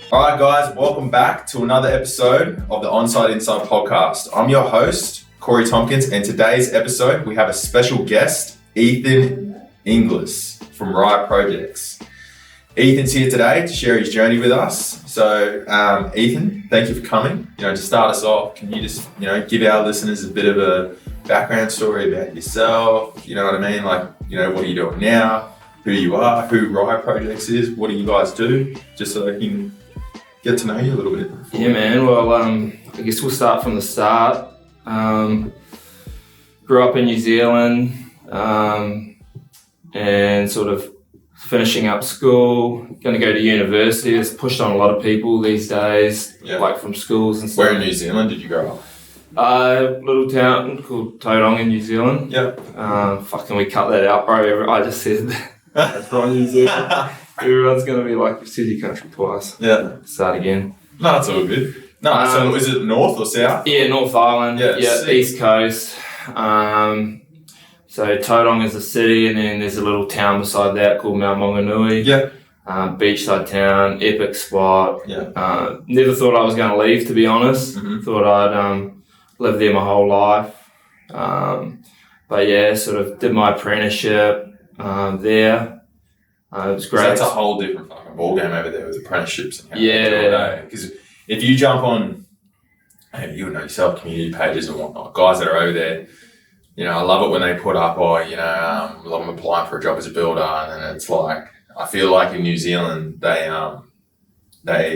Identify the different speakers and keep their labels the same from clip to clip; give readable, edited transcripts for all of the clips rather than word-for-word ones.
Speaker 1: All right, guys, welcome back to another episode of the Onside Inside podcast. I'm your host, Corey Tompkins, and today's episode, we have a special guest, Ethan Inglis from Ryer Projects. Ethan's here today to share his journey with us. So, Ethan, thank you for coming. To start us off, can you just, give our listeners a bit of a background story about yourself? You know what I mean? Like, what are you doing now? Who you are? Who Ryer Projects is? What do you guys do? Just so I can get to know you a little bit.
Speaker 2: Yeah, man. Well, I guess we'll start from the start. Grew up in New Zealand and sort of finishing up school, going to go to university. It's pushed on a lot of people these days, like from schools and stuff.
Speaker 1: Where in New Zealand did you grow up?
Speaker 2: A little town called Tauranga in New Zealand.
Speaker 1: Yep.
Speaker 2: Fucking we cut that out, bro. I just said that's from New Zealand. Everyone's going to be like, you've said your country twice.
Speaker 1: Yeah.
Speaker 2: Start again.
Speaker 1: No, it's all good. No, so is it north or south?
Speaker 2: Yeah, North Island.
Speaker 1: Yeah,
Speaker 2: East Coast. So Tauranga is a city, and then there's a little town beside that called Mount Maunganui.
Speaker 1: Yeah.
Speaker 2: Beachside town, epic spot.
Speaker 1: Yeah.
Speaker 2: Never thought I was going to leave, to be honest.
Speaker 1: Mm-hmm.
Speaker 2: Thought I'd live there my whole life. But yeah, sort of did my apprenticeship there. It was great.
Speaker 1: So that's a whole different fucking ballgame over there with apprenticeships. And because if you jump on, you know yourself, community pages and whatnot, guys that are over there, I love it when they put up, I'm applying for a job as a builder, and then it's like, I feel like in New Zealand, they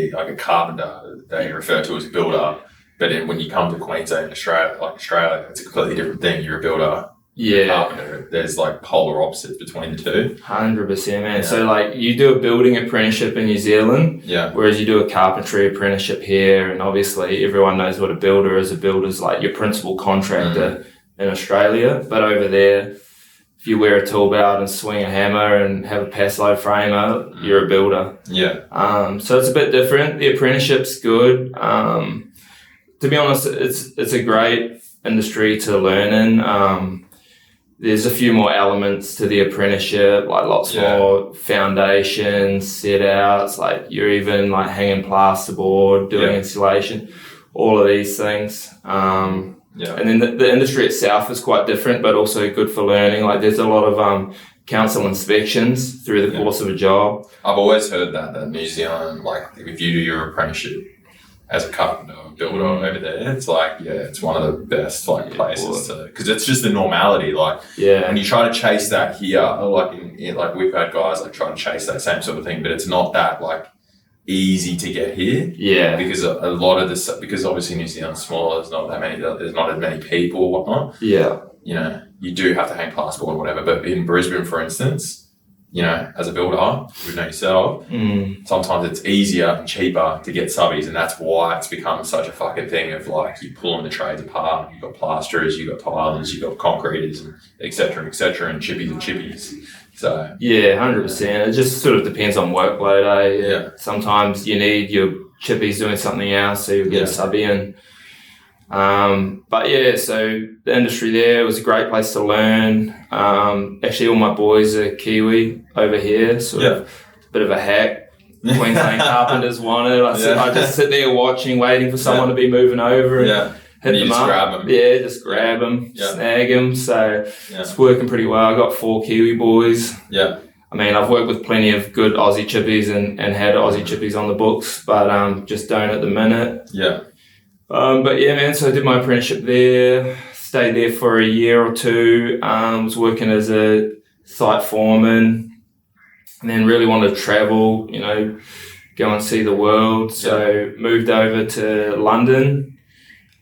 Speaker 1: like a carpenter, they refer to as a builder, but then when you come to Queensland, Australia, it's a completely different thing. You're a builder.
Speaker 2: Yeah.
Speaker 1: Carpenter. There's like polar opposites between the two.
Speaker 2: 100%, man. Yeah. So like you do a building apprenticeship in New Zealand, whereas you do a carpentry apprenticeship here, and obviously everyone knows what a builder is. A builder's like your principal contractor in Australia, but over there, if you wear a tool belt and swing a hammer and have a pass load framer, you're a builder. Yeah. So it's a bit different. The apprenticeship's good. To be honest, it's a great industry to learn in. There's a few more elements to the apprenticeship, like lots more foundations, set outs, like you're even like hanging plasterboard, doing insulation, all of these things. And then the industry itself is quite different, but also good for learning. Like there's a lot of council inspections through the course of a job.
Speaker 1: I've always heard that New Zealand, like if you do your apprenticeship as a carpenter or builder over there, it's like, it's one of the best like places to, because it's just the normality. Like, when you try to chase that here, like we've had guys like trying to chase that same sort of thing, but it's not that like easy to get here. Yeah. Because a lot of this, because obviously New Zealand's small, there's not as many people or whatnot. Yeah. You do have to hang plasterboard or whatever, but in Brisbane, for instance, as a builder, you know yourself, sometimes it's easier and cheaper to get subbies, and that's why it's become such a fucking thing of like you pulling the trades apart. You've got plasterers, you've got tilers, you've got concreters, and et cetera, and chippies. So
Speaker 2: 100%. It just sort of depends on workload. Yeah. Sometimes you need your chippies doing something else, so you get a subby in. But so the industry there was a great place to learn. Actually, all my boys are Kiwi over here, sort of a bit of a hack. Queensland Carpenters wanted. I just sit there watching, waiting for someone to be moving over and hit them up.
Speaker 1: Grab them.
Speaker 2: Yeah, just grab them, snag them. So it's working pretty well. I got 4 Kiwi boys. Yeah. I mean, I've worked with plenty of good Aussie chippies and had Aussie chippies on the books, but just don't at the minute. Yeah. But man, so I did my apprenticeship there, stayed there for a year or two, was working as a site foreman, and then really wanted to travel, go and see the world. So moved over to London,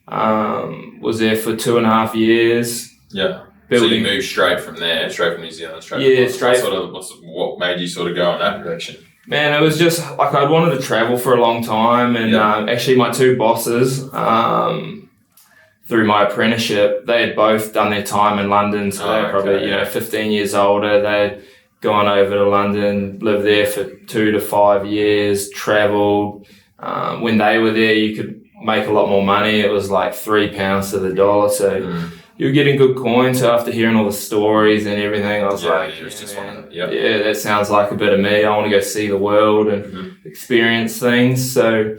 Speaker 2: was there for 2.5 years.
Speaker 1: Yeah. So you moved straight from New Zealand, what made you sort of go in that direction?
Speaker 2: Man, it was just like I'd wanted to travel for a long time, and actually my 2 bosses through my apprenticeship, they had both done their time in London, so they were probably 15 years older. They'd gone over to London, lived there for 2 to 5 years, travelled. When they were there, you could make a lot more money. It was like £3 to the dollar, so you were getting good coins. So after hearing all the stories and everything, I was yeah, that sounds like a bit of me. I want to go see the world and experience things. So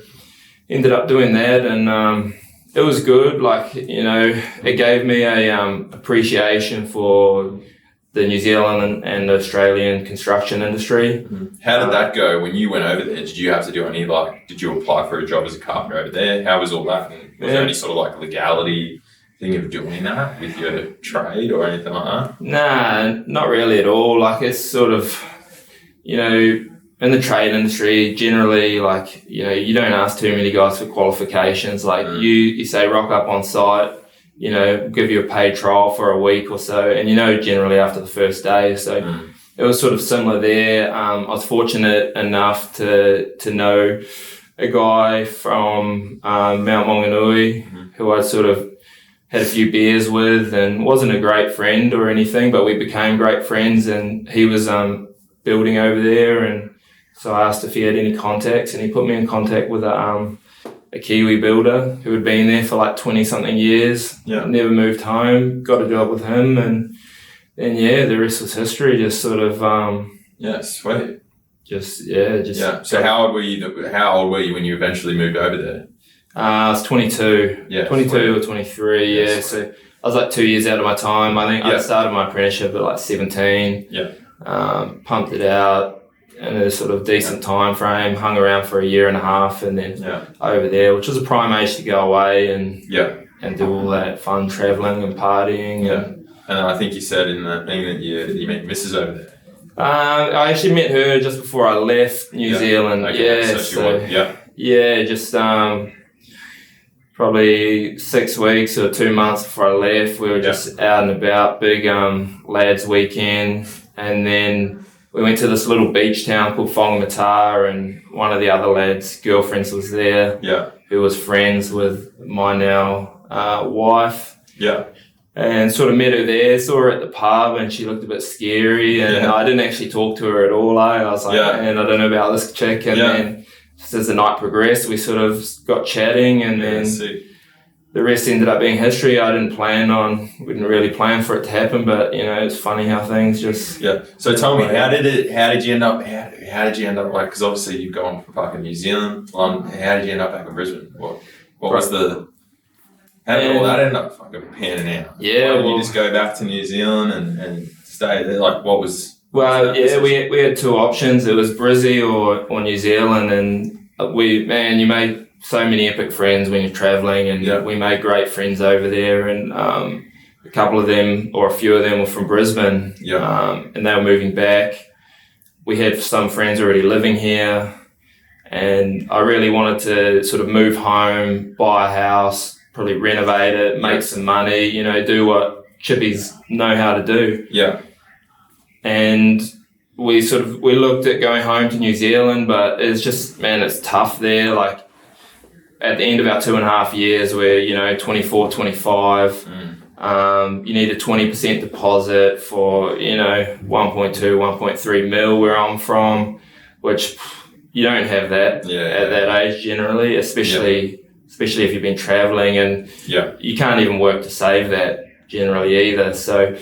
Speaker 2: ended up doing that, and it was good. Like, you know, it gave me a appreciation for the New Zealand and Australian construction industry.
Speaker 1: How did that go when you went over there? Did you have to do any, like, did you apply for a job as a carpenter over there? How was all that? And was there any sort of like legality thing of doing that with your trade or anything like that?
Speaker 2: Nah, not really at all. Like, it's sort of, you know, in the trade industry, generally, like, you know, you don't ask too many guys for qualifications. Like, you say rock up on site, you know, give you a paid trial for a week or so, and you know generally after the first day. So it was sort of similar there. I was fortunate enough to know a guy from Mount Maunganui who I sort of had a few beers with, and wasn't a great friend or anything, but we became great friends, and he was building over there, and so I asked if he had any contacts, and he put me in contact with a Kiwi builder who had been there for like 20-something years, never moved home, got a job with him, and then, the rest was history. Just sort of...
Speaker 1: sweet.
Speaker 2: So
Speaker 1: how old were you when you eventually moved over there?
Speaker 2: I was 22. 22
Speaker 1: sweet.
Speaker 2: Or 23, so I was like 2 years out of my time. I think I started my apprenticeship at like 17. Pumped it out in a sort of decent time frame, hung around for a year and a half, and then over there, which was a prime age to go away and do all that fun travelling and partying.
Speaker 1: And I think you said in the thing that you met Mrs. over there.
Speaker 2: I actually met her just before I left New Zealand. Just probably 6 weeks or 2 months before I left. We were just out and about, big lads weekend, and then we went to this little beach town called Whangamata, and one of the other lads' girlfriends was there, who was friends with my now wife. And sort of met her there, saw her at the pub, and she looked a bit scary, and I didn't actually talk to her at all. I was like, man, I don't know about this chick. And then just as the night progressed, we sort of got chatting, and then the rest ended up being history. We didn't really plan for it to happen, but you know, it's funny how things just...
Speaker 1: So tell me, how did you end up like, because obviously you've gone from fucking New Zealand, how did you end up back in Brisbane? What was the... How did all that end up fucking panning out? Why didn't you just go back to New Zealand and stay there? Like, what was...
Speaker 2: Well, we had two options. It was Brizzy or New Zealand, and you made so many epic friends when you're travelling, and we made great friends over there, and a couple of them, or a few of them, were from Brisbane, and they were moving back. We had some friends already living here, and I really wanted to sort of move home, buy a house, probably renovate it, make some money, you know, do what chippies know how to do. And we looked at going home to New Zealand, but it's just, man, it's tough there. Like, at the end of our 2.5 years, we're, you know, 24, 25. You need a 20% deposit for, you know, 1.2, 1.3 mil where I'm from, which you don't have that at that age generally, especially if you've been travelling, and you can't even work to save that generally either. So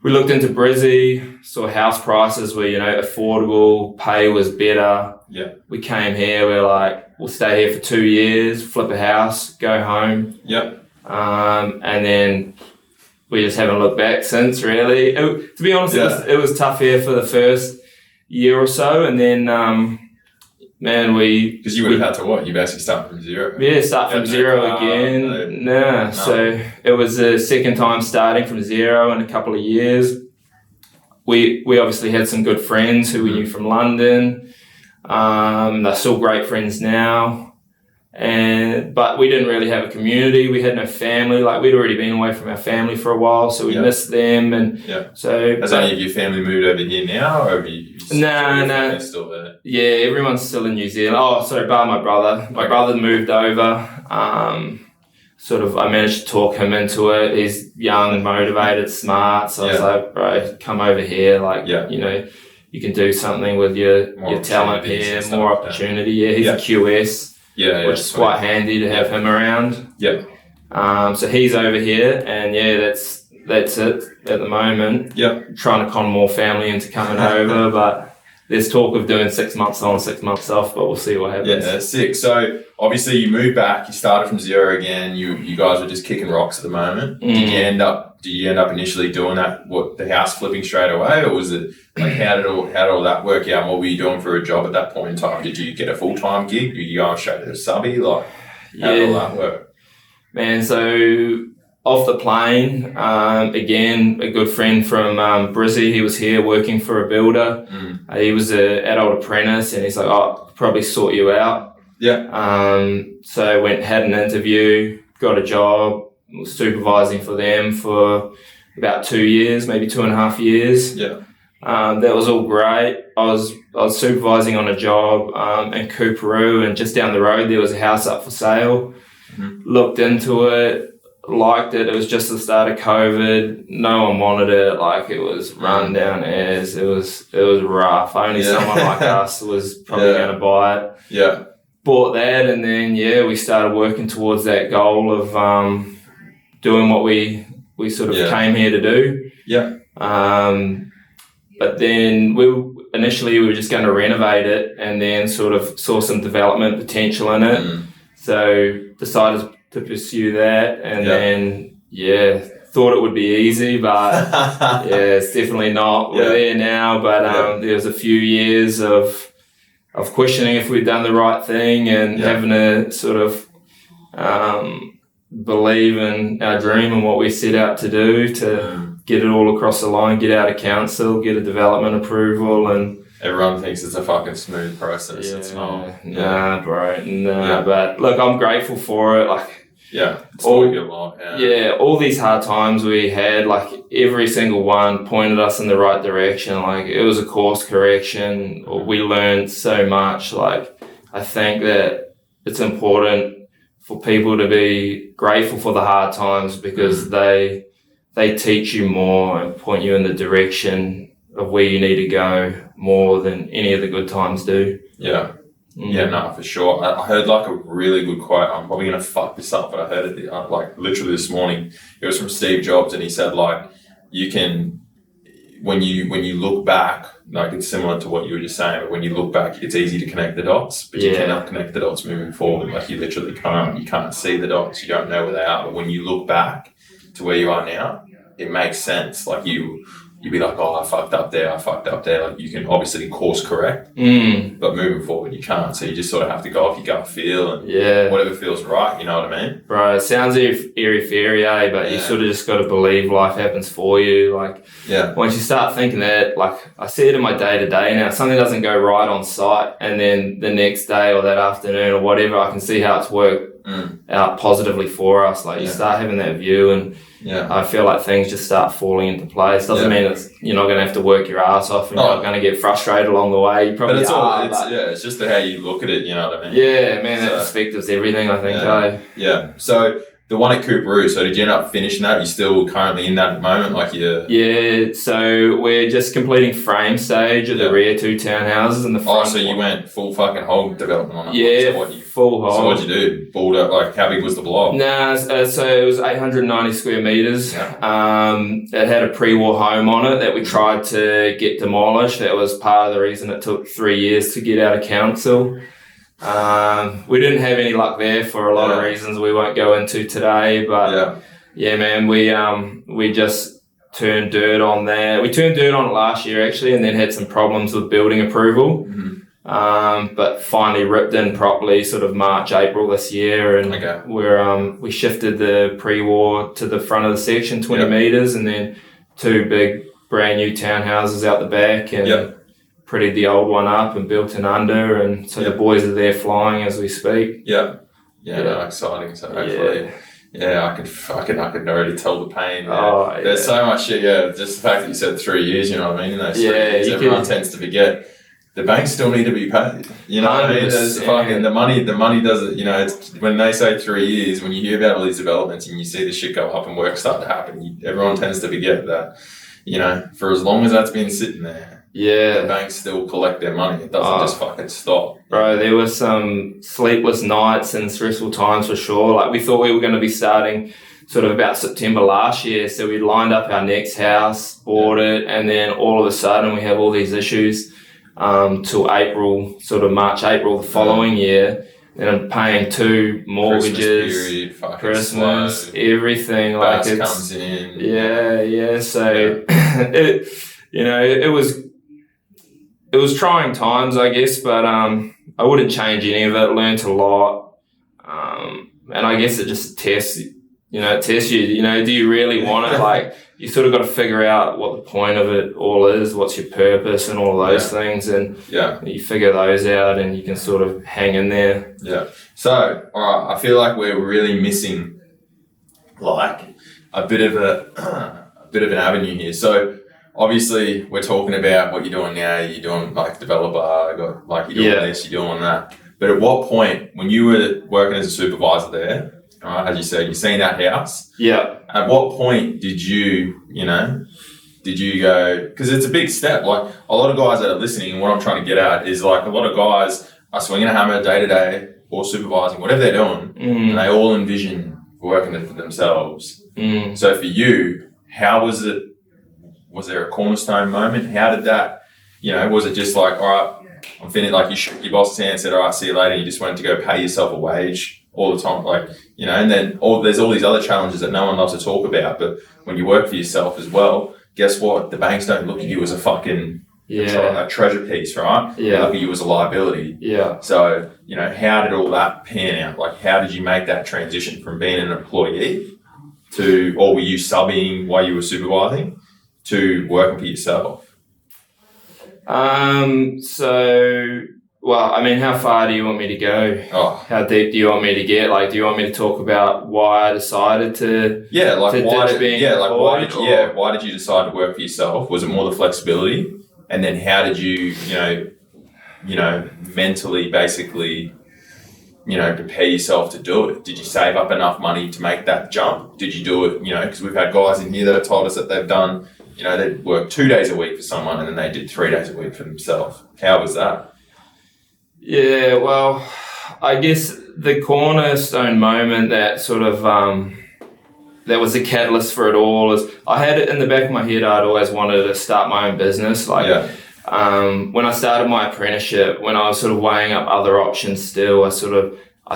Speaker 2: we looked into Brizzy, saw house prices were, you know, affordable, pay was better. We came here, we're like, we'll stay here for 2 years, flip a house, go home. And then we just haven't looked back since, really. To be honest, it was tough here for the first year or so, and then... because
Speaker 1: you would have had to what? You basically start from zero.
Speaker 2: Start from zero again. No. So it was the second time starting from zero in a couple of years. We obviously had some good friends who we knew from London. They're still great friends now. But we didn't really have a community. We had no family. Like, we'd already been away from our family for a while, so we missed them. And so,
Speaker 1: has any of your family moved over here now, or have you?
Speaker 2: No.
Speaker 1: Still there.
Speaker 2: Yeah, everyone's still in New Zealand. Oh, sorry, bar my brother. My brother moved over. I managed to talk him into it. He's young and motivated, smart. So I was like, bro, come over here. Like, you know, you can do something with your talent here, more opportunity. He's a QS. Which is quite handy to have him around. So he's over here, and that's it at the moment.
Speaker 1: Yep.
Speaker 2: Trying to con more family into coming over, but there's talk of doing 6 months on, 6 months off, but we'll see what happens.
Speaker 1: Yeah, that's sick. So obviously you moved back, you started from zero again. You guys are just kicking rocks at the moment. Did you end up initially doing the house flipping straight away, or was it like how did all that work out? What were you doing for a job at that point in time? Did you get a full-time gig? Did you go straight to the subby? Like how did all that work?
Speaker 2: Man, so off the plane, again, a good friend from Brizzy, he was here working for a builder. He was an adult apprentice, and he's like, "Oh, probably sort you out."
Speaker 1: Yeah.
Speaker 2: So I had an interview, got a job, was supervising for them for about 2 years, maybe 2.5 years.
Speaker 1: Yeah.
Speaker 2: That was all great. I was supervising on a job in Cooperoo, and just down the road there was a house up for sale. Looked into it, liked it. It was just the start of COVID. No one wanted it. Like, it was run down as it was rough. Only someone like us was probably going to buy it.
Speaker 1: Yeah.
Speaker 2: Bought that, and then we started working towards that goal of doing what we sort of came here to do.
Speaker 1: Yeah.
Speaker 2: But then we were just going to renovate it, and then sort of saw some development potential in it. So decided to pursue that, and then thought it would be easy, but it's definitely not. We're there now, but there was a few years of questioning if we'd done the right thing, and having to sort of believe in our dream and what we set out to do to get it all across the line, get out of council, get a development approval, and
Speaker 1: everyone thinks it's a fucking smooth process. It's not.
Speaker 2: Nah, bro. But look, I'm grateful for it. Like,
Speaker 1: it's all your lot.
Speaker 2: All these hard times we had, like, every single one pointed us in the right direction. Like, it was a course correction. We learned so much. Like, I think that it's important for people to be grateful for the hard times, because they teach you more and point you in the direction of where you need to go more than any of the good times do.
Speaker 1: Yeah, no, for sure. I heard like a really good quote. I'm probably going to fuck this up, but I heard it like literally this morning. It was from Steve Jobs, and he said, like, you can, when you look back, like, it's similar to what you were just saying, but when you look back, it's easy to connect the dots, but you cannot connect the dots moving forward. Like, you literally can't see the dots. You don't know where they are. But when you look back to where you are now, it makes sense. Like, you'd be like, oh, I fucked up there. Like, you can obviously course correct, but moving forward, you can't. So you just sort of have to go off your gut feel and whatever feels right. You know what I mean?
Speaker 2: Bro, it sounds airy-fairy, but you sort of just got to believe life happens for you. Like, once you start thinking that, like, I see it in my day-to-day now, something doesn't go right on site, and then the next day or that afternoon or whatever, I can see how it's worked out positively for us. Like, you start having that view, and I feel like things just start falling into place. Doesn't mean you're not going to have to work your ass off, and you're not going to get frustrated along the way. You probably
Speaker 1: it's just how you look at it, you know what I mean?
Speaker 2: Yeah, man, that perspective's everything, I think.
Speaker 1: Yeah. So the one at Cooperoo, so did you end up finishing that? You're still currently in that at the moment? Like,
Speaker 2: Yeah, so we're just completing frame stage of the Ryer 2 townhouses in the front.
Speaker 1: Oh, so you went full fucking whole development on it?
Speaker 2: Yeah, full whole.
Speaker 1: So what'd you do? Balled up, like, how big was the block?
Speaker 2: Nah, so it was 890 square metres. It had a pre-war home on it that we tried to get demolished. That was part of the reason it took 3 years to get out of council. We didn't have any luck there for a lot of reasons we won't go into today, but man, we just turned dirt on there. We turned dirt on it last year, actually, and then had some problems with building approval. But finally ripped in properly sort of March, April this year, and we shifted the pre-war to the front of the section 20 metres, and then 2 big brand new townhouses out the back, and prettied the old one up and built an under, and so the boys are there flying as we speak.
Speaker 1: No, exciting. So hopefully, I can already tell the pain. There's so much shit. Just the fact that you said 3 years, you know what I mean? In those 3 years, everyone tends to forget. The banks still need to be paid. You know what I mean? There's fucking the money doesn't. You know, it's when they say 3 years. When you hear about all these developments and you see the shit go up and work start to happen, everyone tends to forget that. You know, for as long as that's been sitting there.
Speaker 2: Yeah.
Speaker 1: The banks still collect their money. It doesn't just fucking stop.
Speaker 2: Bro, there were some sleepless nights and stressful times for sure. Like, we thought we were going to be starting sort of about September last year. So we lined up our next house, bought it, and then all of a sudden we have all these issues till April, sort of March, April the following year. And I'm paying 2 mortgages, Christmas, everything.
Speaker 1: Like it comes in.
Speaker 2: Yeah. So it was trying times, I guess, but I wouldn't change any of it. Learned a lot, and I guess it just tests you. Do you really want it? Like, you sort of got to figure out what the point of it all is, what's your purpose and all those things, and you figure those out and you can sort of hang in there.
Speaker 1: Yeah. So, all right, I feel like we're really missing like a bit of an avenue here. So, obviously, we're talking about what you're doing now. You're doing like developer, you're doing this, you're doing that. But at what point, when you were working as a supervisor there, as you said, you've seen that house.
Speaker 2: Yeah.
Speaker 1: At what point did you go, because it's a big step. Like, a lot of guys that are listening, and what I'm trying to get at is, like, a lot of guys are swinging a hammer day to day or supervising, whatever they're doing, and they all envision working for themselves. So for you, how was it? Was there a cornerstone moment? How did that, was it just like, all right, I'm finished, like you shook your boss's hand and said, all right, see you later, and you just wanted to go pay yourself a wage all the time, and then there's all these other challenges that no one loves to talk about, but when you work for yourself as well, guess what? The banks don't look at you as a fucking a treasure piece, right? They look at you as a liability.
Speaker 2: Yeah.
Speaker 1: So, how did all that pan out? Like, how did you make that transition from being an employee to, or were you subbing while you were supervising, to working for yourself?
Speaker 2: Well, I mean, how far do you want me to go?
Speaker 1: Oh.
Speaker 2: How deep do you want me to get? Like, do you want me to talk about why I decided to?
Speaker 1: Yeah, like why
Speaker 2: why
Speaker 1: did you decide to work for yourself? Was it more the flexibility? And then how did you, mentally basically, prepare yourself to do it? Did you save up enough money to make that jump? Did you do it, because we've had guys in here that have told us that they've done, they'd work 2 days a week for someone and then they did 3 days a week for themselves. How was that?
Speaker 2: Yeah, well, I guess the cornerstone moment that sort of, that was the catalyst for it all is, I had it in the back of my head, I'd always wanted to start my own business. When I started my apprenticeship, when I was sort of weighing up other options still, I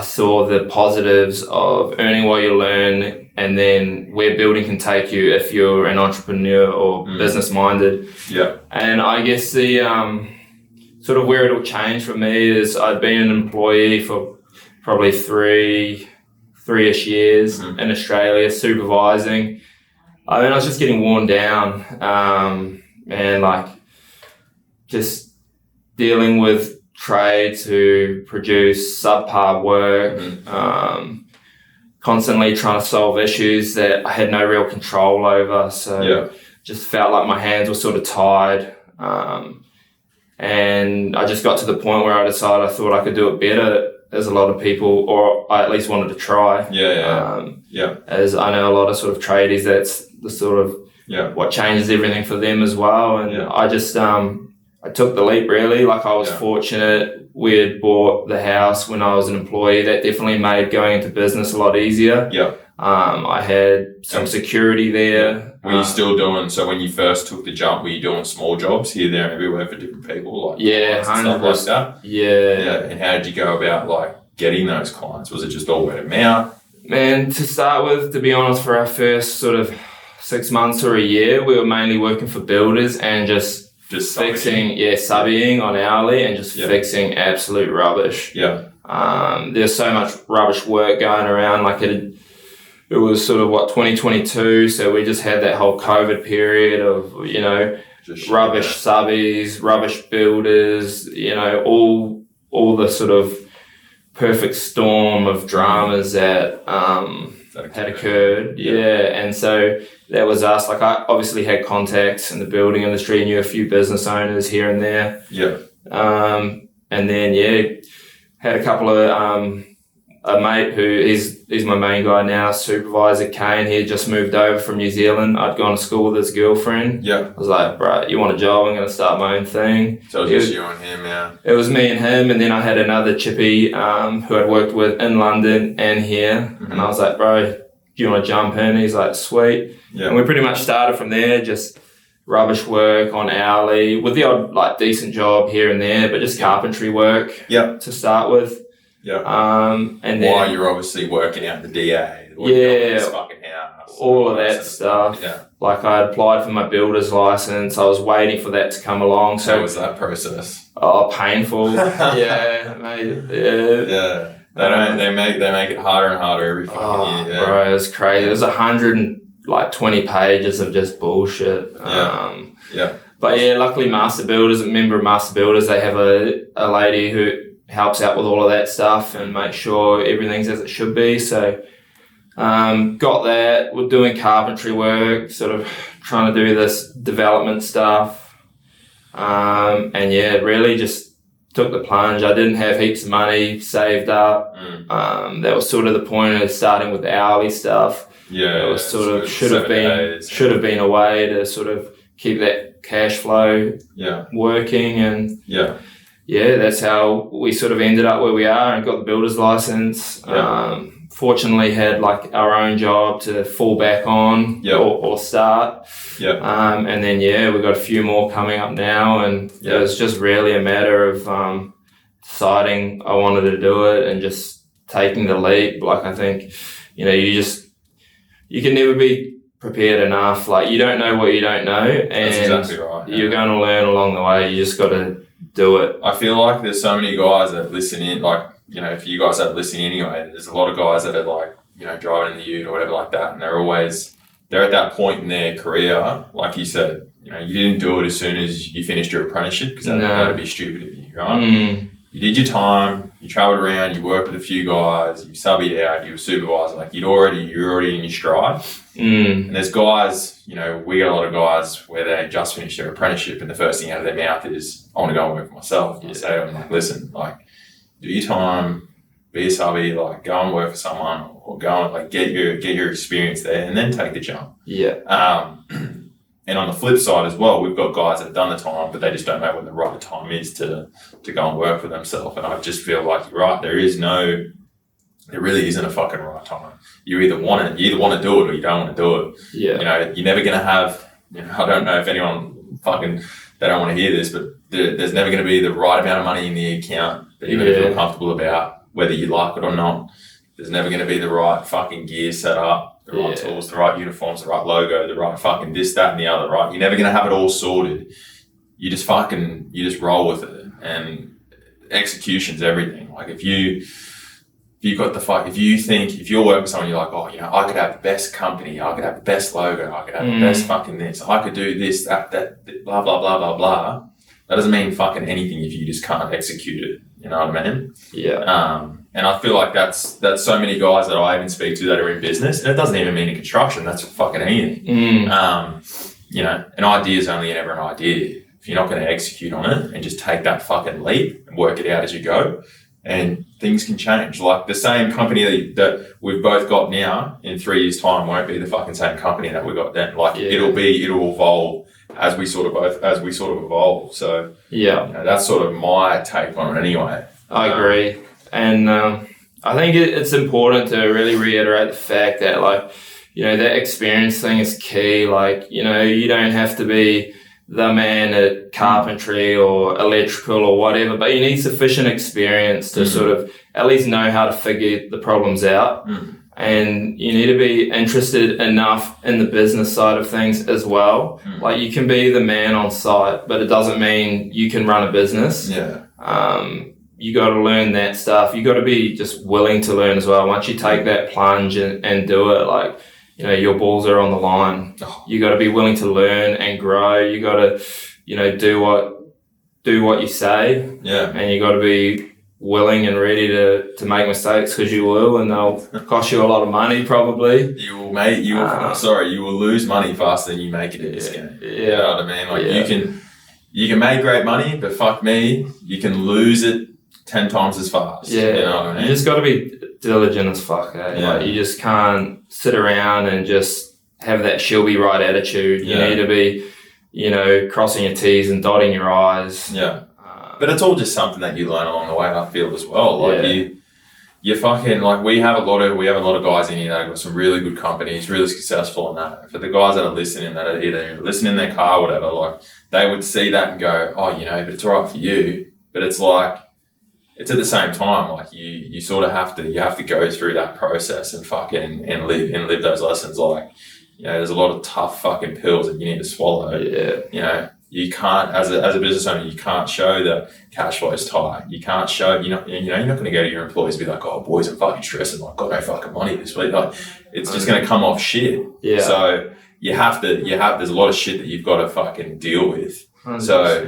Speaker 2: saw the positives of earning while you learn, and then where building can take you if you're an entrepreneur or business minded.
Speaker 1: Yeah.
Speaker 2: And I guess the, sort of where it'll change for me is I've been an employee for probably three-ish years in Australia, supervising. I mean, I was just getting worn down, and like just dealing with trades who produce subpar work, constantly trying to solve issues that I had no real control over. So just felt like my hands were sort of tied. And I just got to the point where I decided I thought I could do it better as a lot of people, or I at least wanted to try. As I know a lot of sort of tradies, that's the sort of what changes everything for them as well. And I just I took the leap really. Like, I was fortunate. We had bought the house when I was an employee. That definitely made going into business a lot easier. I had some security there.
Speaker 1: Were you still doing, so when you first took the jump, were you doing small jobs here, there and everywhere for different people? Like
Speaker 2: 100%.
Speaker 1: Stuff like that? Yeah. And how did you go about like getting those clients? Was it just all word of mouth?
Speaker 2: Man, to start with, to be honest, for our first sort of 6 months or a year, we were mainly working for builders and just fixing, subbing on hourly and just fixing absolute rubbish. There's so much rubbish work going around. Like, it was sort of 2022, so we just had that whole COVID period of, rubbish subbies, rubbish builders, all the sort of perfect storm of dramas that had occurred. And so that was us. Like, I obviously had contacts in the building industry, knew a few business owners here and there. And then, had a couple of a mate who he's my main guy now, supervisor Kane. He had just moved over from New Zealand. I'd gone to school with his girlfriend.
Speaker 1: Yeah.
Speaker 2: I was like, bro, you want a job? I'm going to start my own thing.
Speaker 1: So it was just you and him, yeah.
Speaker 2: It was me and him, and then I had another chippy who I'd worked with in London and here. And I was like, bro, do you want to jump in? He's like, sweet. Yeah. And we pretty much started from there, just rubbish work on hourly with the odd like decent job here and there, but just carpentry work to start with.
Speaker 1: Yeah.
Speaker 2: And then
Speaker 1: while you're obviously working out the DA, fucking house,
Speaker 2: all of that stuff.
Speaker 1: Yeah.
Speaker 2: Like I applied for my builder's license. I was waiting for that to come along. So
Speaker 1: how was that process?
Speaker 2: Oh, painful. Yeah, mate.
Speaker 1: Yeah. They make it harder and harder every fucking year. Yeah.
Speaker 2: Bro, it was crazy. It was 120 pages of just bullshit. But yeah, luckily a member of Master Builders, they have a lady who helps out with all of that stuff and make sure everything's as it should be. So got that. We're doing carpentry work, sort of trying to do this development stuff. And yeah, really just took the plunge. I didn't have heaps of money saved up. That was sort of the point of starting with the hourly stuff.
Speaker 1: Yeah,
Speaker 2: it was sort of should have been a way to sort of keep that cash flow working, and that's how we sort of ended up where we are and got the builder's license. Fortunately had like our own job to fall back on or start. And then we got a few more coming up now, and it was just really a matter of deciding I wanted to do it and just taking the leap. Like I think, you can never be prepared enough. Like you don't know what you don't know, and
Speaker 1: that's exactly right.
Speaker 2: You're going to learn along the way. You just got to do it.
Speaker 1: I feel like there's so many guys that listen in, like, if you guys are listening anyway, there's a lot of guys that are like, driving in the ute or whatever like that, and they're at that point in their career, like you said, you didn't do it as soon as you finished your apprenticeship, because that'd be stupid of you, right? You did your time, you travelled around, you worked with a few guys, you subbed out, you were supervisor, like you're already in your stride. And there's guys, we got a lot of guys where they just finished their apprenticeship and the first thing out of their mouth is, I want to go and work for myself. And I say to them, like, listen, like, do your time, be a subby, like, go and work for someone, or go and like get your experience there, and then take the jump. And on the flip side as well, we've got guys that have done the time, but they just don't know when the right time is to go and work for themselves. And I just feel like you're right. There really isn't a fucking right time. You either want to do it or you don't want to do it. You're never going to have, I don't know if anyone they don't want to hear this, but there's never going to be the right amount of money in the account that you're going to feel comfortable about, whether you like it or not. There's never going to be the right fucking gear set up, the right tools, the right uniforms, the right logo, the right fucking this, that, and the other, right? You're never going to have it all sorted. You just roll with it. And execution's everything. Like if you're working with someone, you're like, I could have the best company, I could have the best logo, I could have the best fucking this, I could do this, that, blah, blah, blah, blah, blah. That doesn't mean fucking anything if you just can't execute it. You know what I mean? And I feel like that's so many guys that I even speak to that are in business, and it doesn't even mean in construction, that's fucking anything. An idea is only ever an idea. If you're not going to execute on it and just take that fucking leap and work it out as you go, and things can change. Like the same company that we've both got now in 3 years' time won't be the fucking same company that we got then. Like it'll evolve as we sort of evolve. So that's sort of my take on it anyway.
Speaker 2: I agree. And I think it's important to really reiterate the fact that, like, that experience thing is key. Like, you don't have to be the man at carpentry or electrical or whatever, but you need sufficient experience to sort of at least know how to figure the problems out. And you need to be interested enough in the business side of things as well. Like you can be the man on site, but it doesn't mean you can run a business. You got to learn that stuff. You got to be just willing to learn as well. Once you take that plunge and do it, like, your balls are on the line. You got to be willing to learn and grow. You got to, do what you say. And you got to be willing and ready to make mistakes, because you will, and they'll cost you a lot of money probably. You will lose money faster than you make it in this game. You know what I mean? Like you can make great money, but fuck me, you can lose it 10 times as fast. You know what I mean? You just got to be diligent as fuck, Like, you just can't sit around and just have that she'll be right attitude. You need to be, crossing your T's and dotting your I's.
Speaker 1: Yeah. But it's all just something that you learn along the way, I feel, as well. Like, you fucking, like, we have a lot of guys in here that have got some really good companies, really successful and that. For the guys that are listening, that are either listening in their car or whatever, like, they would see that and go, oh, but it's all right for you. But it's like, it's at the same time, like, you sort of have to go through that process and fucking, and live those lessons. Like, there's a lot of tough fucking pills that you need to swallow.
Speaker 2: Yeah.
Speaker 1: You can't, as a business owner, you can't show the cash flow is tight. You can't show, you're not going to go to your employees and be like, oh, boys, I'm fucking stressed and I've got no fucking money this week. Like, it's just going to come off shit.
Speaker 2: Yeah.
Speaker 1: So there's a lot of shit that you've got to fucking deal with.
Speaker 2: 100%.
Speaker 1: So,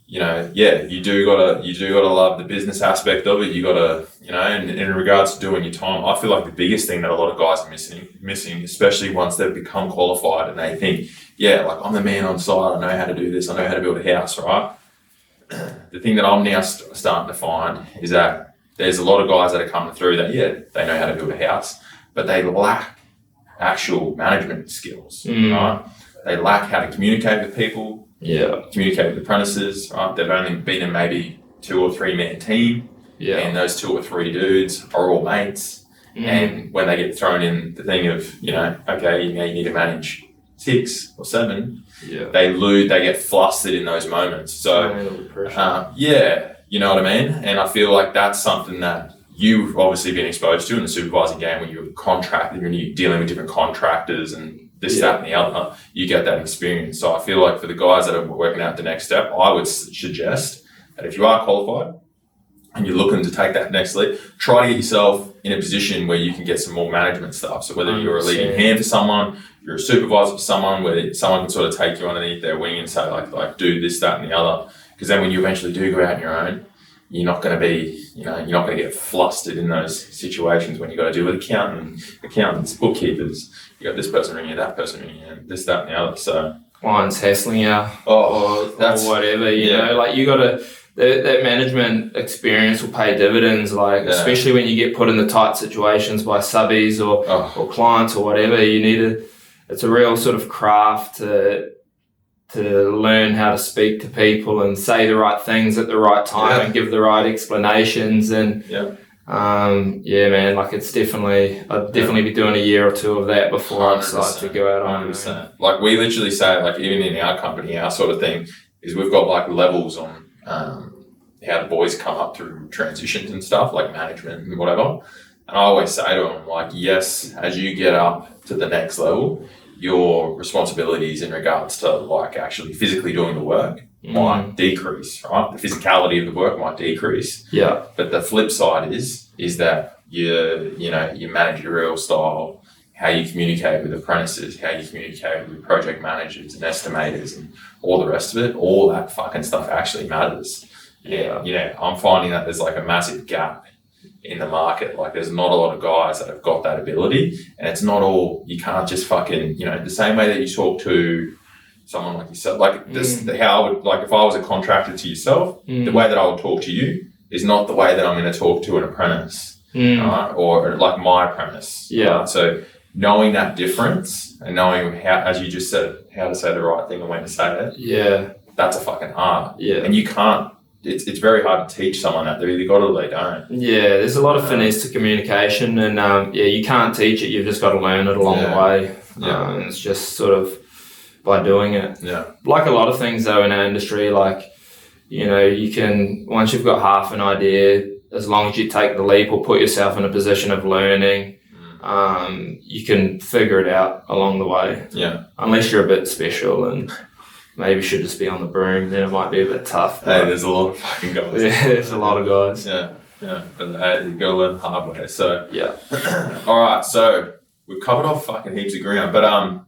Speaker 1: you do gotta love the business aspect of it. You gotta, and in regards to doing your time, I feel like the biggest thing that a lot of guys are missing, especially once they've become qualified and they think, like, I'm the man on site, I know how to do this, I know how to build a house, right? The thing that I'm now starting to find is that there's a lot of guys that are coming through that, they know how to build a house, but they lack actual management skills, right? They lack how to communicate with people, communicate with apprentices, right? They've only been in maybe 2 or 3 man team, and those 2 or 3 dudes are all mates. And when they get thrown in the thing of, okay, you need to manage 6 or 7, they get flustered in those moments. So, you know what I mean? And I feel like that's something that you've obviously been exposed to in the supervising game when you're when you're dealing with different contractors and this, that, and the other, you get that experience. So I feel like for the guys that are working out the next step, I would suggest that if you are qualified and you're looking to take that next leap, try to get yourself in a position where you can get some more management stuff. So whether you're a leading hand for someone, you're a supervisor for someone, where someone can sort of take you underneath their wing and say like do this, that, and the other. Because then when you eventually do go out on your own, you're not going to be, you're not going to get flustered in those situations when you got to deal with accountants, bookkeepers. You got this person ringing you, that person ringing you, this, that, and the other. So
Speaker 2: clients hassling you, or whatever. You know, like you got to. That management experience will pay dividends, especially when you get put in the tight situations by subbies or clients or whatever. It's a real sort of craft to learn how to speak to people and say the right things at the right time and give the right explanations. And man, it's I'd definitely be doing a year or 2 of that before I decide to go out on
Speaker 1: 100%. Like we literally say, even in our company, our sort of thing is we've got levels on how the boys come up through transitions and stuff, like management and whatever. And I always say to them, yes, as you get up to the next level, your responsibilities in regards to actually physically doing the work might decrease, right? The physicality of the work might decrease.
Speaker 2: Yeah.
Speaker 1: But the flip side is that your managerial style, how you communicate with apprentices, how you communicate with project managers and estimators and all the rest of it, all that fucking stuff actually matters. Yeah. I'm finding that there's a massive gap in the market. There's not a lot of guys that have got that ability, and it's not all, you can't just fucking, the same way that you talk to someone like yourself, how I would, if I was a contractor to yourself, the way that I would talk to you is not the way that I'm going to talk to an apprentice, right? Or my apprentice.
Speaker 2: Yeah.
Speaker 1: Right? So knowing that difference and knowing how, as you just said, how to say the right thing and when to say it.
Speaker 2: Yeah.
Speaker 1: That's a fucking art.
Speaker 2: Yeah.
Speaker 1: And you can't, it's very hard to teach someone that. They've either got it or they don't.
Speaker 2: Yeah, there's a lot of finesse to communication, and you can't teach it. You've just got to learn it along the way. It's just sort of by doing it.
Speaker 1: Yeah.
Speaker 2: Like a lot of things though in our industry, you can, once you've got half an idea, as long as you take the leap or put yourself in a position of learning, you can figure it out along the way.
Speaker 1: Yeah.
Speaker 2: Unless you're a bit special and maybe should just be on the broom, then it might be a bit tough.
Speaker 1: Hey, there's a lot of fucking guys.
Speaker 2: Yeah, there's a lot of guys.
Speaker 1: Yeah. But you got to learn the hard way. So
Speaker 2: yeah.
Speaker 1: All right. So we've covered off fucking heaps of ground, but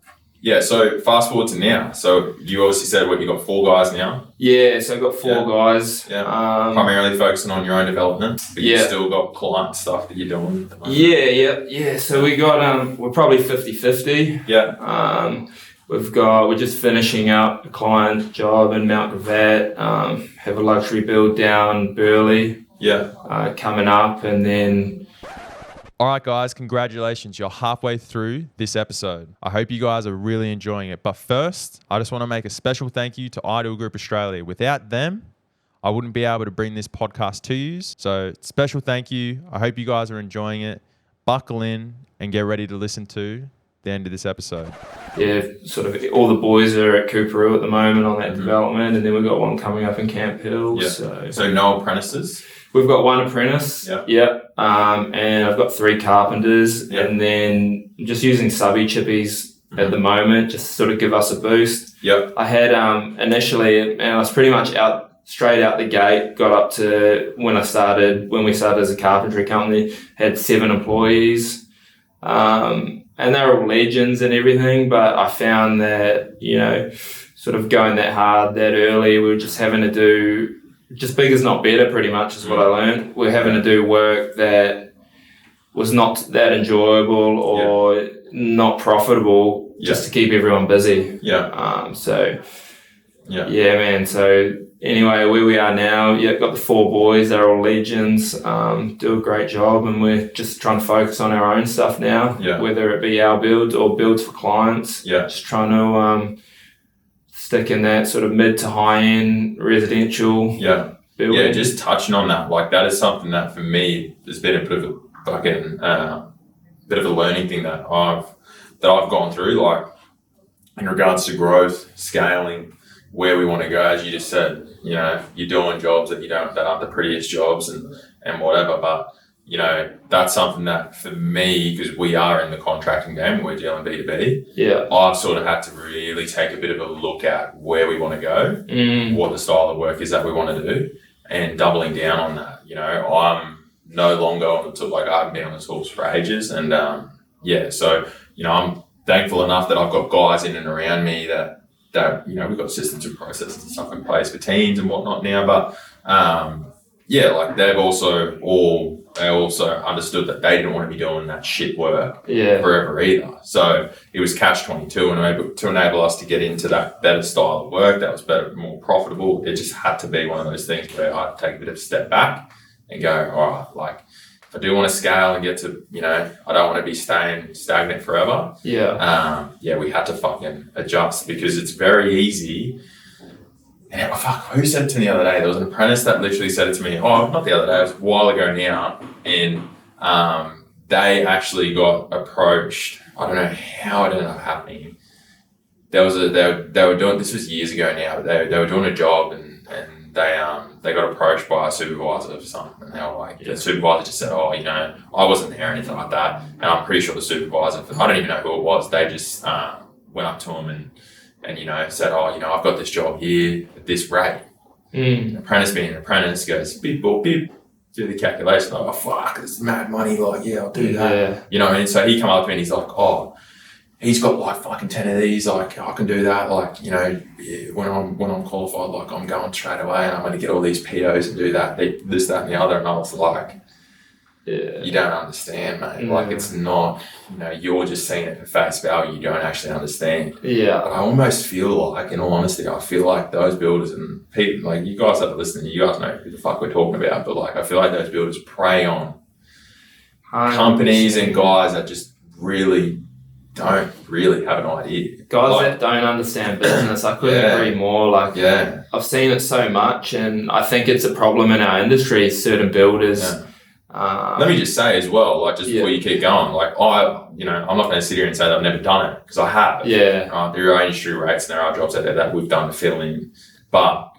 Speaker 1: so fast forward to now. So you obviously said you got 4 guys now.
Speaker 2: Yeah. So I've got 4 guys.
Speaker 1: Yeah. Primarily focusing on your own development, but you've still got client stuff that you're doing.
Speaker 2: Yeah. So we got we're probably 50-50.
Speaker 1: Yeah.
Speaker 2: We're just finishing up a client job in Mount Gravatt, have a luxury build down Burleigh coming up, and then
Speaker 3: All right, guys, congratulations. You're halfway through this episode. I hope you guys are really enjoying it. But first, I just want to make a special thank you to Ideal Group Australia. Without them, I wouldn't be able to bring this podcast to you. So special thank you. I hope you guys are enjoying it. Buckle in and get ready to listen to the end of this episode.
Speaker 2: Yeah, sort of all the boys are at Cooperoo at the moment on that development, and then we've got one coming up in Camp Hill.
Speaker 1: Yeah. So no apprentices?
Speaker 2: We've got one apprentice. Yeah. And I've got 3 carpenters, and then just using subby chippies at the moment, just to sort of give us a boost.
Speaker 1: Yep.
Speaker 2: I had initially, and I was pretty much straight out the gate, got up to when we started as a carpentry company, had 7 employees. And they're all legends and everything, but I found that, sort of going that hard that early, we were just having to do, just bigger's not better pretty much is what I learned. We're having to do work that was not that enjoyable or not profitable just to keep everyone busy.
Speaker 1: Yeah.
Speaker 2: So anyway, where we are now, got the 4 boys, they're all legends, do a great job, and we're just trying to focus on our own stuff now, whether it be our builds or builds for clients. Just trying to stick in that sort of mid to high end residential building.
Speaker 1: Yeah, just touching on that, like that is something that for me has been a bit of a fucking bit of a learning thing that I've gone through, like in regards to growth, scaling, where we want to go. As you just said, you're doing jobs that aren't the prettiest jobs and whatever, but that's something that for me, because we are in the contracting game, we're dealing B2B. I've sort of had to really take a bit of a look at where we want to go, what the style of work is that we want to do, and doubling down on that. I'm no longer on the tool, like I haven't been on the tools for ages, and so I'm thankful enough that I've got guys in and around me that we've got systems and processes and stuff in place for teams and whatnot now, but like they also understood that they didn't want to be doing that shit work forever either. So it was catch-22, and to enable us to get into that better style of work that was better, more profitable, it just had to be one of those things where I had to take a bit of a step back and go, all right, like if I do want to scale and get to, I don't want to be staying stagnant forever. We had to fucking adjust, because it's very easy. And who said it to me the other day? There was an apprentice that literally said it to me. Oh, not the other day. It was a while ago now. And they actually got approached. I don't know how it ended up happening. They were doing, this was years ago now, but they were doing a job, and they got approached by a supervisor for something, and they were like, the supervisor just said, I wasn't there or anything like that, and I'm pretty sure the supervisor, I don't even know who it was, they just went up to him and said, I've got this job here at this rate. An apprentice being an apprentice goes, beep, do the calculation, like, fuck, it's mad money, like, I'll do that. So he come up to me and he's like, he's got like fucking 10 of these, like I can do that, like, when I'm qualified, like I'm going straight away and I'm going to get all these POs and do that, this, that and the other. And I was like, you don't understand, mate. Like it's not, you're just seeing it for face value, you don't actually understand. But I almost feel like, in all honesty, I feel like those builders and people, like you guys that are listening, you guys know who the fuck we're talking about, but like I feel like those builders prey on 100%. Companies and guys that just don't really have an idea.
Speaker 2: Guys that don't understand business, I couldn't agree more. Like, I've seen it so much, and I think it's a problem in our industry, certain builders.
Speaker 1: Let me just say as well, like just before you keep going, like I'm not going to sit here and say that I've never done it, because I have. There are industry rates and there are jobs out there that we've done to fill in, but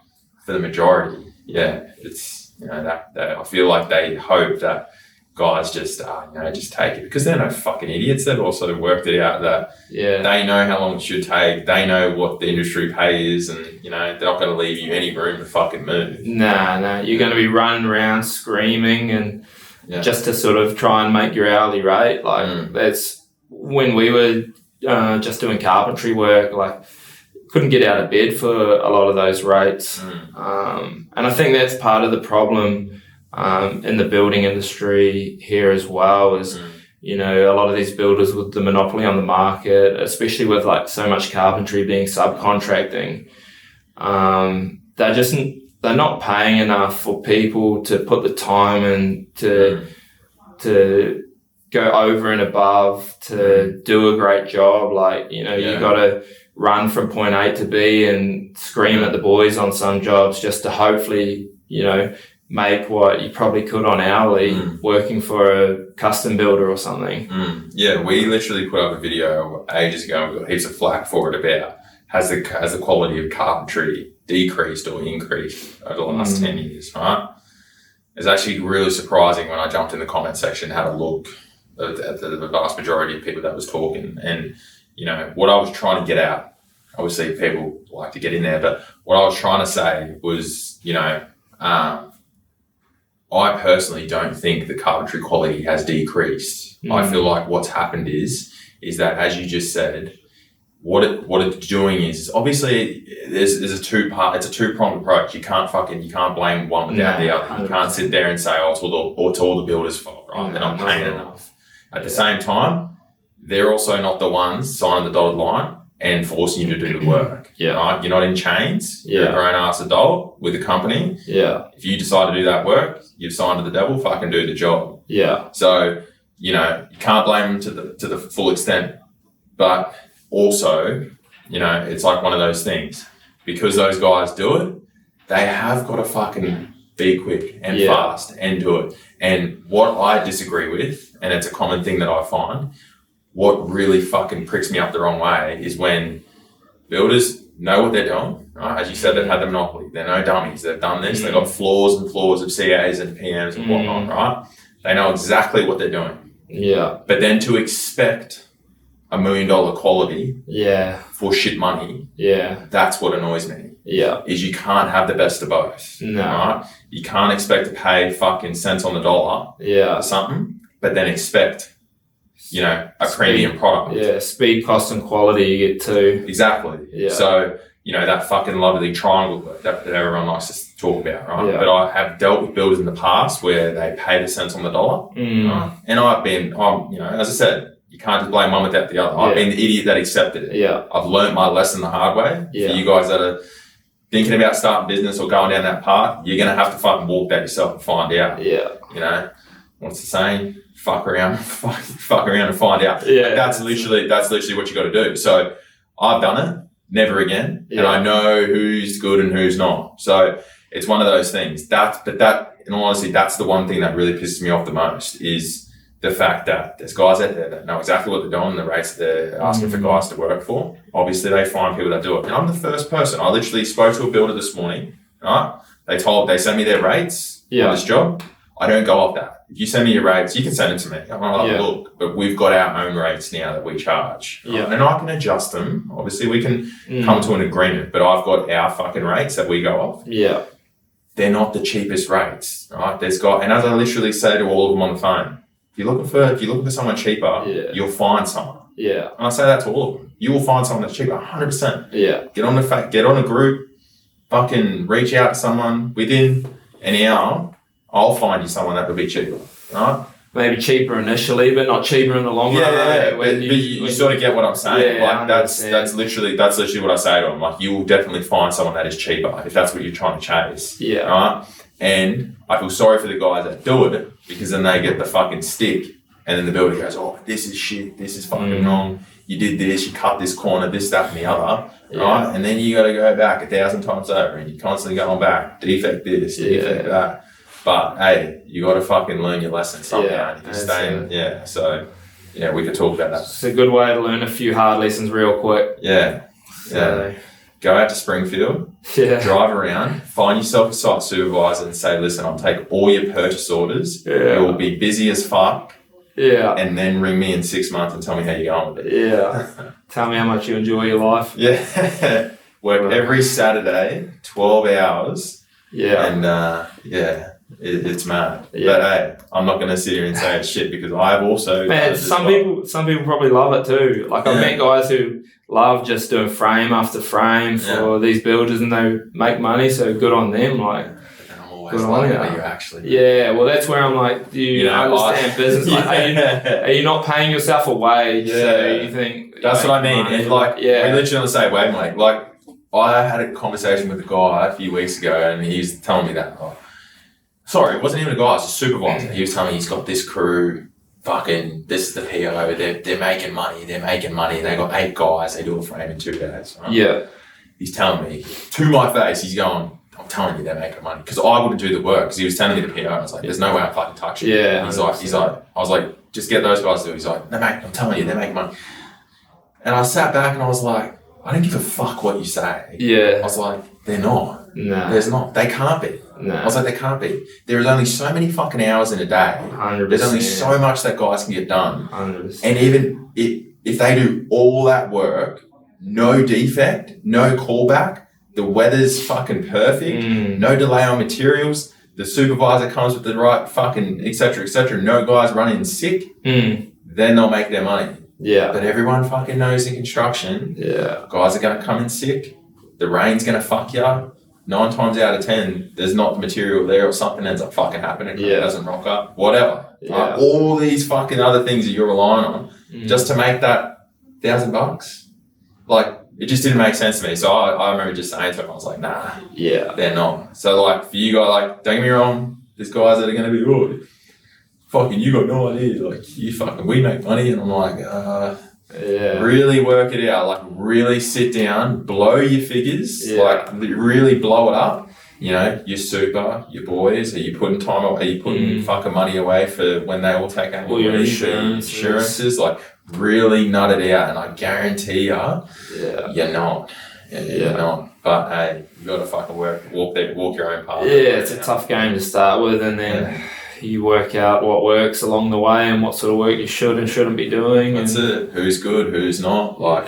Speaker 1: for the majority, it's that I feel like they hope that guys just take it, because they're no fucking idiots. They've also worked it out that they know how long it should take. They know what the industry pay is, and they're not going to leave you any room to fucking move. Nah,
Speaker 2: you're going to be running around screaming and just to sort of try and make your hourly rate. Like that's when we were just doing carpentry work. Like couldn't get out of bed for a lot of those rates, and I think that's part of the problem. In the building industry here as well is, a lot of these builders with the monopoly on the market, especially with like so much carpentry being subcontracting, they're not paying enough for people to put the time and to go over and above to do a great job. Like, you got to run from point A to B and scream at the boys on some jobs just to hopefully, make what you probably could on hourly working for a custom builder or something.
Speaker 1: Yeah, we literally put up a video ages ago and we got heaps of flack for it about has the quality of carpentry decreased or increased over the last 10 years, right? It's actually really surprising when I jumped in the comment section and had a look at the vast majority of people that was talking. And, what I was trying to get at, obviously people like to get in there, but what I was trying to say was, I personally don't think the carpentry quality has decreased. I feel like what's happened is that, as you just said, what it's doing is obviously there's a it's a two-pronged approach. You can't blame one without the other. You can't sit there and say, it's all the builder's fault, right? They're not paying enough. At the same time, they're also not the ones signing the dotted line and forcing you to do the work. Right? You're not in chains. You're a grown-ass adult with a company. If you decide to do that work, you've signed to the devil, fucking do the job. So, you can't blame them to the full extent. But also, it's like one of those things. Because those guys do it, they have got to fucking be quick and fast and do it. And what I disagree with, and it's a common thing that I find, what really fucking pricks me up the wrong way is when builders know what they're doing, right? As you said, they've had the monopoly. They're no dummies. They've done this. They've got floors and floors of CAs and PMs and whatnot, right? They know exactly what they're doing. But then to expect $1 million quality for shit money, that's what annoys me. Is you can't have the best of both. Right? You can't expect to pay fucking cents on the dollar for something, but then expect a premium product.
Speaker 2: Speed, cost, and quality you get too.
Speaker 1: Exactly. So, that fucking lovely triangle that everyone likes to talk about, right? But I have dealt with builders in the past where they pay the cents on the dollar. Right? And as I said, you can't just blame one without the other. I've been the idiot that accepted it. I've learned my lesson the hard way. For you guys that are thinking about starting business or going down that path, you're going to have to fucking walk that yourself and find out. What's the saying? Fuck around and find out. That's literally what you got to do. So I've done it, never again, and I know who's good and who's not. So it's one of those things. In all honesty, that's the one thing that really pisses me off the most is the fact that there's guys out there that know exactly what they're doing, the rates they're asking for guys to work for. Obviously, they find people that do it. And I'm the first person. I literally spoke to a builder this morning. Right? They sent me their rates on this job. I don't go off that. If you send me your rates, you can send them to me. I'll have a look. But we've got our own rates now that we charge. And I can adjust them. Obviously, we can come to an agreement. But I've got our fucking rates that we go off. They're not the cheapest rates, right? And as I literally say to all of them on the phone, if you're looking for someone cheaper, you'll find someone. And I say that to all of them. You will find someone that's cheaper, 100%. Get on a group, fucking reach out to someone within an hour. I'll find you someone that would be cheaper, right?
Speaker 2: Maybe cheaper initially, but not cheaper in the long run.
Speaker 1: But you sort of get what I'm saying. That's literally what I say to them. Like, you will definitely find someone that is cheaper if that's what you're trying to chase. Right? And I feel sorry for the guys that do it because then they get the fucking stick, and then the builder goes, "Oh, this is shit. This is fucking wrong. You did this. You cut this corner. This, that, and the other." Right? And then you got to go back 1,000 times over, and you're constantly going back. Defect this, defect that. But hey, you got to fucking learn your lesson somehow. So we could talk about that.
Speaker 2: It's a good way to learn a few hard lessons real quick.
Speaker 1: Go out to Springfield, drive around, find yourself a site supervisor and say, "Listen, I'll take all your purchase orders. You'll be busy as fuck. And then ring me in 6 months and tell me how you're going with it.
Speaker 2: Tell me how much you enjoy your life.
Speaker 1: Work every Saturday, 12 hours. And it's mad. But hey, I'm not going to sit here and say it's shit because I've also...
Speaker 2: Man, some people probably love it too. Like I've met guys who love just doing frame after frame for these builders and they make money, so good on them. Like,
Speaker 1: good on you. You actually...
Speaker 2: well that's where I'm like, do you understand business? Like, are you not paying yourself a wage? So you think...
Speaker 1: That's what I mean. Money. And like, we literally on the same wavelength. Like, I had a conversation with a guy a few weeks ago and he's telling me that... Sorry, it wasn't even a guy, it was a supervisor. He was telling me he's got this crew fucking, this is the PO, they're making money, they got 8 guys, they do a frame in 2 days. Right?
Speaker 2: Yeah.
Speaker 1: He's telling me, to my face, he's going, I'm telling you they're making money. Because I wouldn't do the work, because he was telling me the PO, and I was like, there's no way I'm fucking touching it.
Speaker 2: Yeah.
Speaker 1: He's like, I was like, just get those guys to do it. He's like, no mate, I'm telling you, they're making money. And I sat back and I was like, I don't give a fuck what you say.
Speaker 2: Yeah.
Speaker 1: I was like, they're not.
Speaker 2: No.
Speaker 1: There's not. They can't be.
Speaker 2: No.
Speaker 1: I was like, they can't be. There is only so many fucking hours in a day.
Speaker 2: 100%.
Speaker 1: There's only so much that guys can get done.
Speaker 2: 100%.
Speaker 1: And even if they do all that work, no defect, no callback, the weather's fucking perfect, no delay on materials, the supervisor comes with the right fucking et cetera, no guys running sick, then they'll make their money.
Speaker 2: Yeah.
Speaker 1: But everyone fucking knows in construction, guys are going to come in sick, the rain's going to fuck you. 9 times out of 10, there's not the material there or something ends up fucking happening. It doesn't rock up, whatever.
Speaker 2: Yeah.
Speaker 1: All these fucking other things that you're relying on just to make that $1,000. Like, it just didn't make sense to me. So I remember just saying to him, I was like, nah, they're not. So like, for you guys, like, don't get me wrong, there's guys that are going to be, oh, fucking, you got no idea. Like, we make money. And I'm like, really work it out. Like, really sit down, blow your figures, like, really blow it up. You know, your super, your boys, are you putting time, are you putting fucking money away for when they all take out
Speaker 2: your
Speaker 1: insurances? Like, really nut it out. And I guarantee you're not. You're not. But hey, you got to fucking walk your own path.
Speaker 2: Yeah, it's a tough game to start with, and then you work out what works along the way and what sort of work you should and shouldn't be doing.
Speaker 1: That's it. Who's good, who's not. Like,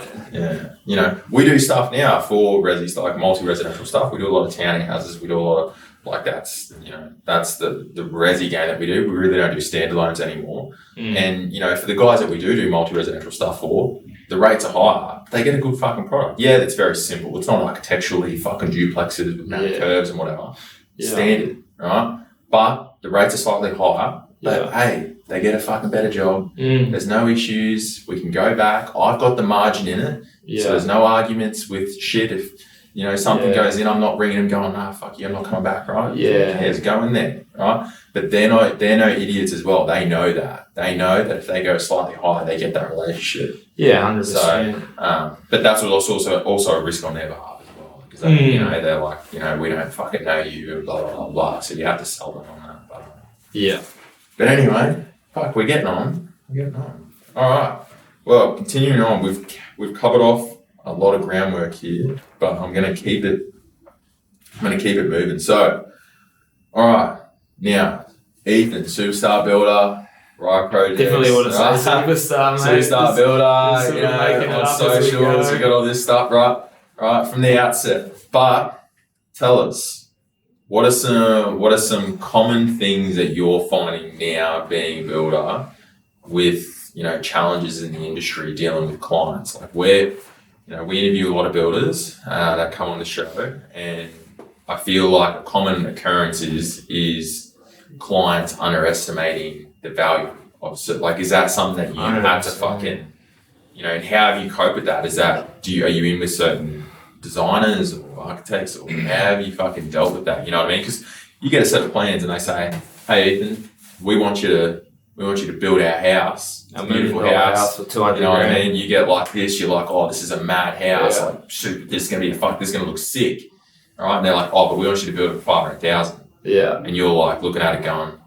Speaker 1: you know, we do stuff now for resi, like multi-residential stuff. We do a lot of townhouses. We do a lot of, like, that's the resi game that we do. We really don't do standalones anymore. And, you know, for the guys that we do multi-residential stuff for, the rates are higher. They get a good fucking product. Yeah, it's very simple. It's not architecturally fucking duplexes with mounted curves and whatever. Standard, right? But the rates are slightly higher. But hey, they get a fucking better job. There's no issues. We can go back. I've got the margin in it. So there's no arguments with shit. If, you know, something goes in, I'm not ringing them going, nah, fuck you, I'm not coming back, right? It's going there, right? But they're no idiots as well. They know that. They know that if they go slightly higher, they get that relationship.
Speaker 2: 100%.
Speaker 1: So, but that's also a risk on their behalf as well. Because they, you know, they're like, you know, we don't fucking know you, blah, blah, blah, blah. So you have to sell them on that. But anyway, fuck, we're getting on. All right. Well, continuing on, we've covered off a lot of groundwork here, but I'm going to keep it moving. So, all right. Now, Ethan, superstar builder, Ryer Projects.
Speaker 2: Definitely want to say superstar, mate.
Speaker 1: Superstar builder, you know, on socials, we got all this stuff, right from the outset. But tell us, what are some common things that you're finding now being a builder with, you know, challenges in the industry dealing with clients? Like, we interview a lot of builders that come on the show, and I feel like a common occurrence is clients underestimating the value of, so, like, is that something that you have to fucking, you know, and how have you coped with that? Are you in with certain designers or architects, or how have you fucking dealt with that? You know what I mean? Because you get a set of plans and they say, hey Ethan, we want you to build our house. It's a beautiful house
Speaker 2: for 200
Speaker 1: You know what I
Speaker 2: grand.
Speaker 1: mean? You get like this, you're like, oh, this is a mad house. Like, shoot, this is going to look sick. All right? And they're like, oh, but we want you to build it for 500,000.
Speaker 2: Yeah.
Speaker 1: And you're like looking at it going,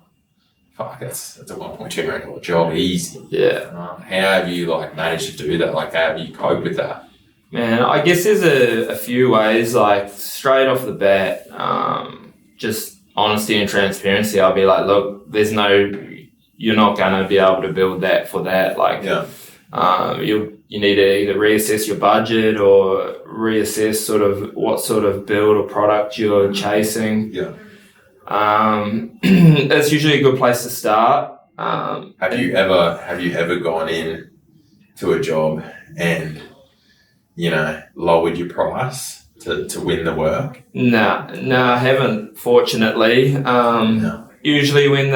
Speaker 1: fuck, that's a $1.2 million job, easy.
Speaker 2: Yeah.
Speaker 1: How have you like managed to do that? Like, how have you coped with that?
Speaker 2: Man, I guess there's a few ways. Like, straight off the bat, just honesty and transparency. I'll be like, look, you're not going to be able to build that for that. Like, you need to either reassess your budget or reassess sort of what sort of build or product you're chasing. That's usually a good place to start.
Speaker 1: Have you ever gone in to a job and, you know, lowered your price to win the work?
Speaker 2: No, I haven't, fortunately. Usually when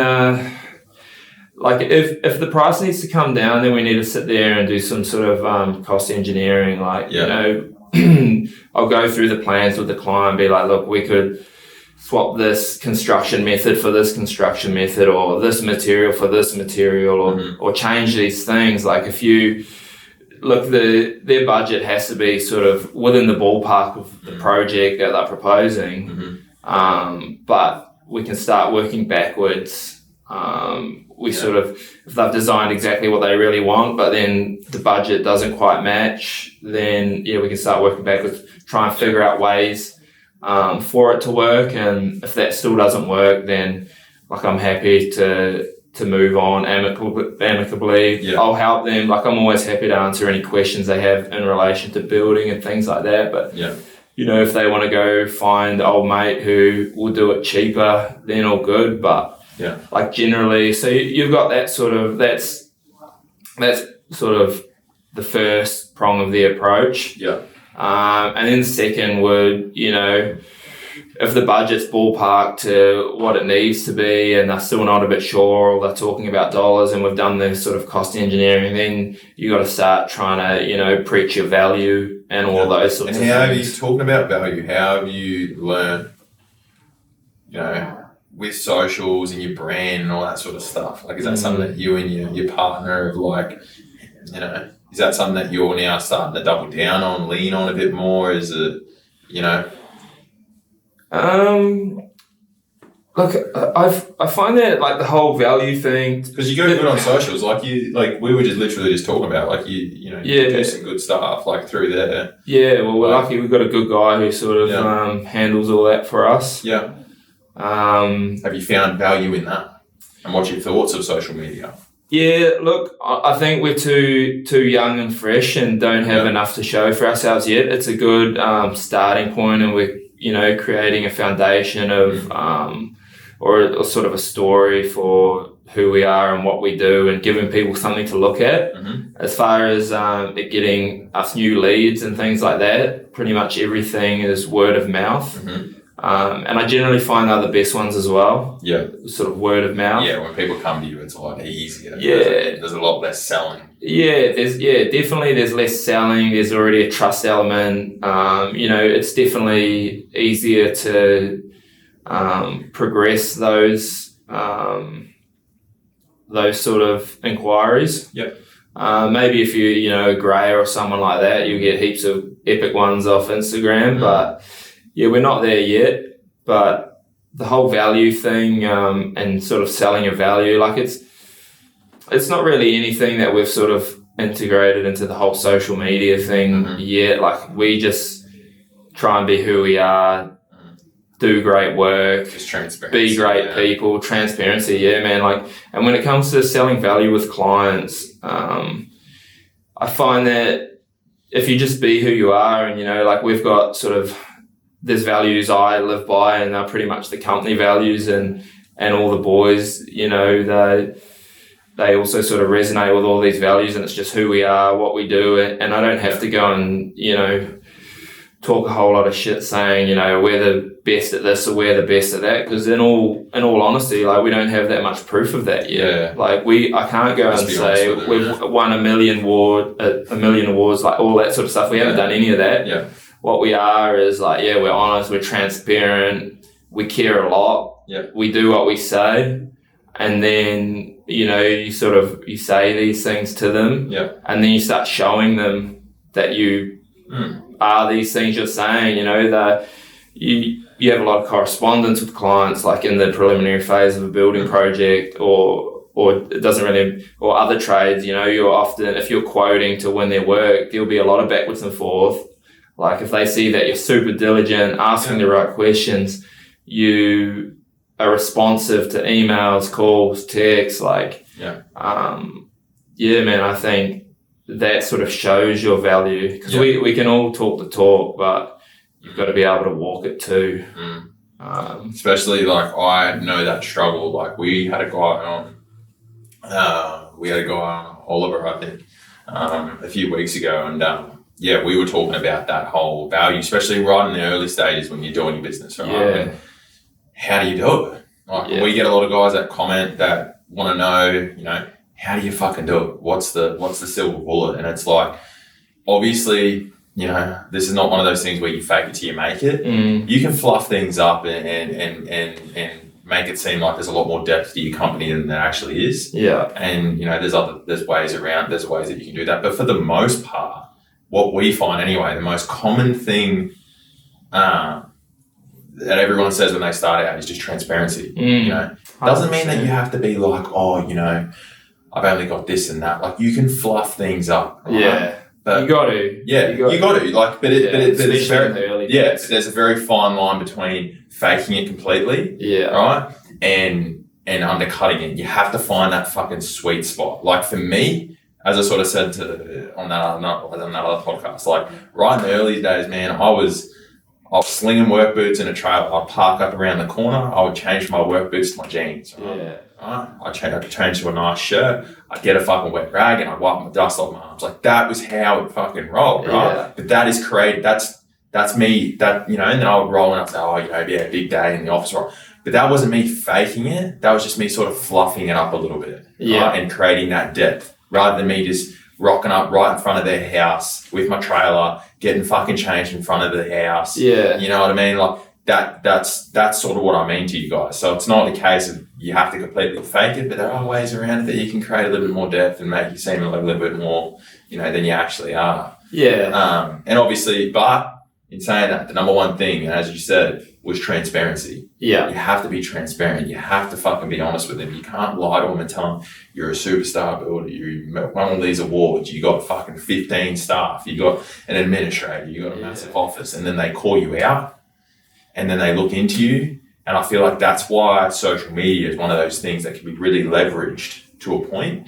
Speaker 2: if the price needs to come down, then we need to sit there and do some sort of cost engineering. Like, you know, I'll go through the plans with the client and be like, look, we could swap this construction method for this construction method, or this material for this material, or change these things. Like if you look, their budget has to be sort of within the ballpark of the project that they're proposing. But we can start working backwards. We sort of, if they've designed exactly what they really want, but then the budget doesn't quite match, then we can start working backwards, try and figure out ways for it to work. And if that still doesn't work, then like I'm happy to move on amicably. I'll help them. Like I'm always happy to answer any questions they have in relation to building and things like that. But if they want to go find the old mate who will do it cheaper, then all good. But like generally, so you've got that sort of, that's sort of the first prong of the approach. And then the second would, if the budget's ballpark to what it needs to be and they're still not a bit sure, or they're talking about dollars and we've done the sort of cost engineering, then you got to start trying to, preach your value and all those sorts of things.
Speaker 1: And how are you talking about value? How have you learned, with socials and your brand and all that sort of stuff? Like, is that something that you and your partner have, like, is that something that you're now starting to double down on, lean on a bit more? Is it,
Speaker 2: Look, I find that like the whole value thing,
Speaker 1: because you go good on socials, like we were just literally talking about, like you do some good stuff like through there.
Speaker 2: Yeah, well, we're lucky we've got a good guy who sort of handles all that for us.
Speaker 1: Yeah. Have you found value in that? And what's your thoughts of social media?
Speaker 2: Yeah, look, I think we're too young and fresh and don't have enough to show for ourselves yet. It's a good starting point, and we're creating a foundation of or sort of a story for who we are and what we do, and giving people something to look at. As far as it getting us new leads and things like that, pretty much everything is word of mouth. And I generally find they're the best ones as well. Yeah. Sort of word of mouth.
Speaker 1: Yeah, when people come to you, it's a lot easier. Yeah. There's a lot less selling.
Speaker 2: Yeah, definitely there's less selling. There's already a trust element. It's definitely easier to progress those sort of inquiries.
Speaker 1: Yep.
Speaker 2: Maybe if you're Ryer or someone like that, you get heaps of epic ones off Instagram, but yeah, we're not there yet. But the whole value thing and sort of selling a value, like it's not really anything that we've sort of integrated into the whole social media thing yet. Like we just try and be who we are, do great work,
Speaker 1: just transparency,
Speaker 2: be great people, transparency. Yeah, man. Like, and when it comes to selling value with clients, I find that if you just be who you are, and like we've got sort of, there's values I live by, and they're pretty much the company values, and all the boys, they also sort of resonate with all these values, and it's just who we are, what we do, and I don't have to go and talk a whole lot of shit saying we're the best at this or we're the best at that, because in all honesty, like we don't have that much proof of that yet. Like I can't go and say we've won a million awards, like all that sort of stuff. We haven't done any of that.
Speaker 1: Yeah.
Speaker 2: What we are is like, we're honest, we're transparent, we care a lot.
Speaker 1: Yeah.
Speaker 2: We do what we say, and then you say these things to them.
Speaker 1: Yeah.
Speaker 2: And then you start showing them that you are these things you're saying. That you have a lot of correspondence with clients, like in the preliminary phase of a building project, or it doesn't really, or other trades. You're often, if you're quoting to win their work, there'll be a lot of backwards and forth. Like if they see that you're super diligent, asking the right questions, you are responsive to emails, calls, texts, man, I think that sort of shows your value, because we can all talk the talk, but you've got to be able to walk it too.
Speaker 1: Especially like I know that struggle. Like we had a guy on, Oliver, I think, a few weeks ago, and we were talking about that whole value, especially right in the early stages when you're doing your business, right?
Speaker 2: Yeah.
Speaker 1: How do you do it? Like we get a lot of guys that comment that want to know, how do you fucking do it? What's the silver bullet? And it's like, obviously you know, this is not one of those things where you fake it till you make it. You can fluff things up and make it seem like there's a lot more depth to your company than there actually is.
Speaker 2: Yeah.
Speaker 1: And, you know, there's ways that you can do that. But for the most part, what we find anyway, the most common thing that everyone says when they start out is just transparency. You know, doesn't mean that you have to be like, oh, you know, I've only got this and that. Like, you can fluff things up. Right?
Speaker 2: Yeah. But you got to.
Speaker 1: Yeah, you got to. Like, but it's very, there's a very fine line between faking it completely, right, and undercutting it. You have to find that fucking sweet spot. Like, for me, as I sort of said on that other podcast, like, right in the early days, man, I was slinging work boots in a trailer. I'd park up around the corner. I would change my work boots to my jeans. Right? Yeah. Right? I'd change to a nice shirt. I'd get a fucking wet rag and I'd wipe my dust off my arms. Like, that was how it fucking rolled, right? Yeah. But that is created. That's me. That, you know, and then I would roll and I'd say, oh, you know, yeah, a big day in the office, right? But that wasn't me faking it. That was just me sort of fluffing it up a little bit, right? And creating that depth, rather than me just rocking up right in front of their house with my trailer, getting fucking changed in front of the house. Yeah. You know what I mean? Like, that's sort of what I mean to you guys. So it's not the case of you have to completely fake it, but there are ways around it that you can create a little bit more depth and make you seem a little bit more, you know, than you actually are. Yeah. And obviously, but in saying that, the number one thing, as you said, was transparency. Yeah. You have to be transparent. You have to fucking be honest with them. You can't lie to them and tell them you're a superstar builder. You won all these awards. You got fucking 15 staff. You got an administrator. You got a massive office. And then they call you out and then they look into you. And I feel like that's why social media is one of those things that can be really leveraged to a point.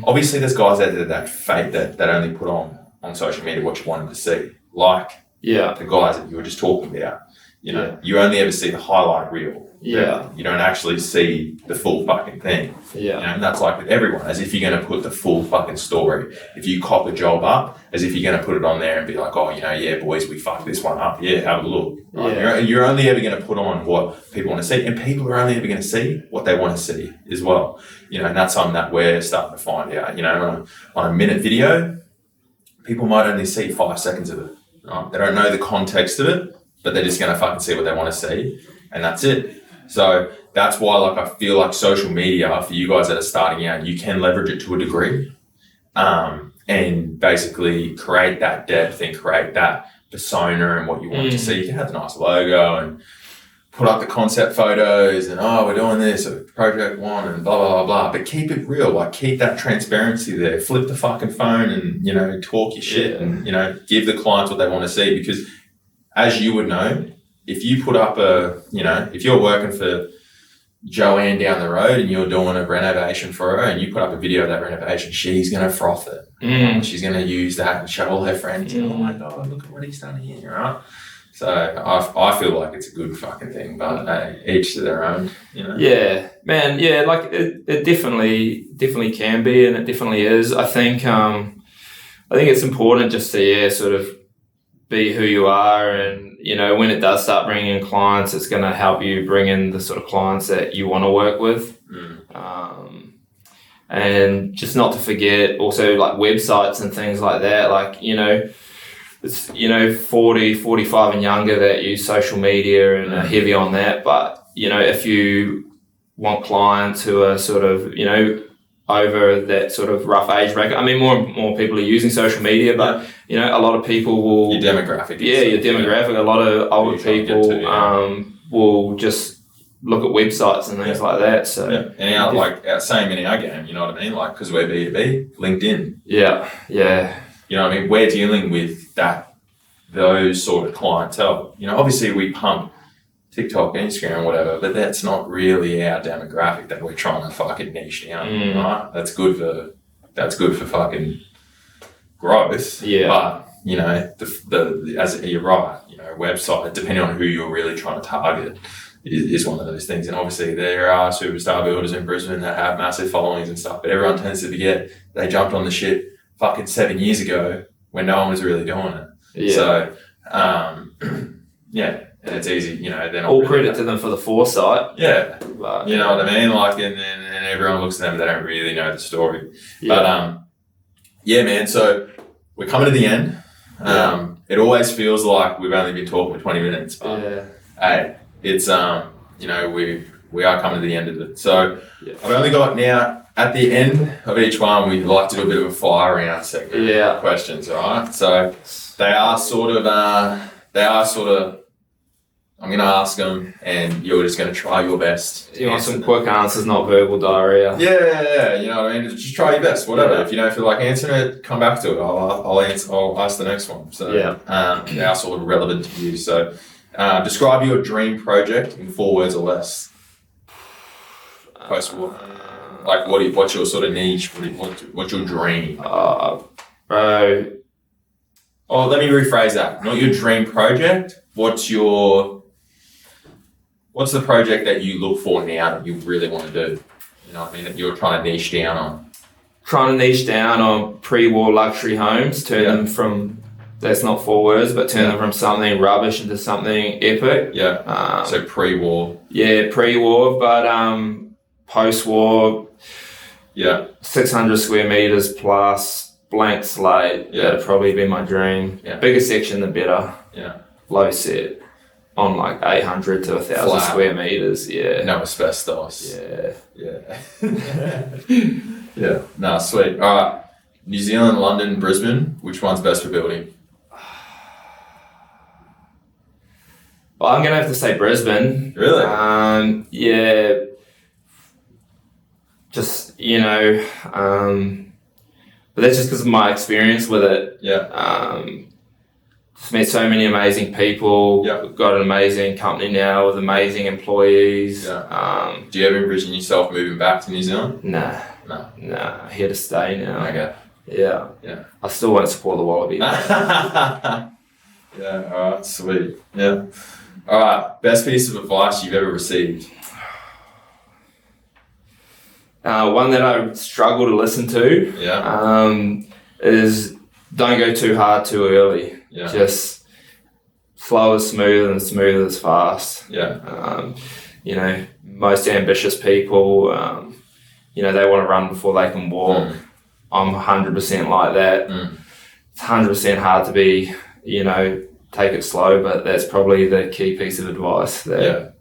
Speaker 1: Obviously, there's guys out there that fake that only put on social media what you want them to see. Like the guys that you were just talking about. You know, you only ever see the highlight reel. Yeah. You don't actually see the full fucking thing. Yeah. You know, and that's like with everyone, as if you're going to put the full fucking story. If you cop a job up, as if you're going to put it on there and be like, oh, you know, yeah, boys, we fucked this one up. Yeah, have a look. Right? Yeah. You're only ever going to put on what people want to see. And people are only ever going to see what they want to see as well. You know, and that's something that we're starting to find out. You know, on a minute video, people might only see 5 seconds of it. Right? They don't know the context of it, but they're just going to fucking see what they want to see, and that's it. So that's why, like, I feel like social media, for you guys that are starting out, you can leverage it to a degree, and basically create that depth and create that persona and what you want to see. You can have a nice logo and put up the concept photos and, oh, we're doing this, or project one, and blah, blah, blah, blah. But keep it real. Like, keep that transparency there. Flip the fucking phone and, you know, talk your shit and, you know, give the clients what they want to see. Because as you would know, if you put up if you're working for Joanne down the road and you're doing a renovation for her and you put up a video of that renovation, she's going to froth it. She's going to use that and show all her friends, oh my God, look at what he's done here, right? So I feel like it's a good fucking thing, but each to their own, you know? Yeah, man, yeah, like it definitely can be, and it definitely is. I think it's important just to, sort of be who you are, and, you know, when it does start bringing in clients, it's going to help you bring in the sort of clients that you want to work with. And just not to forget also, like, websites and things like that, like, you know, it's, you know, 40, 45 and younger that use social media and are heavy on that. But, you know, if you want clients who are sort of, you know, over that sort of rough age bracket, I mean, more and more people are using social media, but, you know, a lot of people will... Your demographic. Yeah, your demographic. A lot of older people will just look at websites and things like that. So, and our same in our game, you know what I mean? Like, because we're B2B, LinkedIn. Yeah. You know what I mean? We're dealing with those sort of clientele. You know, obviously we pump TikTok, Instagram, whatever, but that's not really our demographic that we're trying to fucking niche down, right? That's good for fucking growth. Yeah. But, you know, as you're right, you know, website, depending on who you're really trying to target, is one of those things. And obviously there are superstar builders in Brisbane that have massive followings and stuff, but everyone tends to forget they jumped on the shit fucking 7 years ago when no one was really doing it. Yeah. So, and it's easy, you know. Then all credit to them for the foresight. Yeah, but, you know what I mean. Like, and everyone looks at them, they don't really know the story. Yeah. But man. So we're coming to the end. it always feels like we've only been talking for 20 minutes. But hey, it's you know, we are coming to the end of it. So I've only got now. At the end of each one, we'd like to do a bit of a fire round segment. Yeah. Questions, all right? So they are sort of, I'm going to ask them and you're just going to try your best.
Speaker 2: You want some quick answers, not verbal diarrhea.
Speaker 1: Yeah. You know what I mean? Just try your best, whatever. Yeah. If you don't feel like answering it, come back to it. I'll ask the next one. So they are sort of relevant to you. So describe your dream project in 4 words or less. Post-war. Like, what's your sort of niche? What's your dream?
Speaker 2: Bro.
Speaker 1: Oh, let me rephrase that. Not your dream project. What's the project that you look for now that you really want to do? You know what I mean? That you're trying to niche down on.
Speaker 2: Trying to niche down on pre-war luxury homes. Turn them from, that's not 4 words, but turn them from something rubbish into something epic.
Speaker 1: Yeah. So pre-war.
Speaker 2: Yeah, pre-war, but post-war.
Speaker 1: Yeah.
Speaker 2: 600 square meters plus, blank slate. Yeah. That'd probably be my dream. Yeah. Bigger section, the better.
Speaker 1: Yeah.
Speaker 2: Low set on like 800 to 1,000 square meters. Yeah.
Speaker 1: No asbestos.
Speaker 2: Yeah.
Speaker 1: Yeah. No, sweet. All right. New Zealand, London, Brisbane. Which one's best for building?
Speaker 2: Well, I'm going to have to say Brisbane.
Speaker 1: Really?
Speaker 2: Yeah. Just, you know, but that's just because of my experience with it.
Speaker 1: Yeah.
Speaker 2: Just met so many amazing people.
Speaker 1: Yeah.
Speaker 2: We've got an amazing company now with amazing employees.
Speaker 1: Yeah. Do you ever envision yourself moving back to New Zealand?
Speaker 2: Nah. Here to stay now.
Speaker 1: Okay.
Speaker 2: Yeah.
Speaker 1: Yeah.
Speaker 2: I still won't support the Wallabies.
Speaker 1: Yeah. All right. Sweet. Yeah. All right. Best piece of advice you've ever received?
Speaker 2: One that I struggle to listen to is don't go too hard too early.
Speaker 1: Yeah.
Speaker 2: Just slow is smooth and smooth is fast.
Speaker 1: Yeah.
Speaker 2: You know, most ambitious people, you know, they want to run before they can walk. I'm 100% like that. It's 100% hard to be, you know, take it slow, but that's probably the key piece of advice that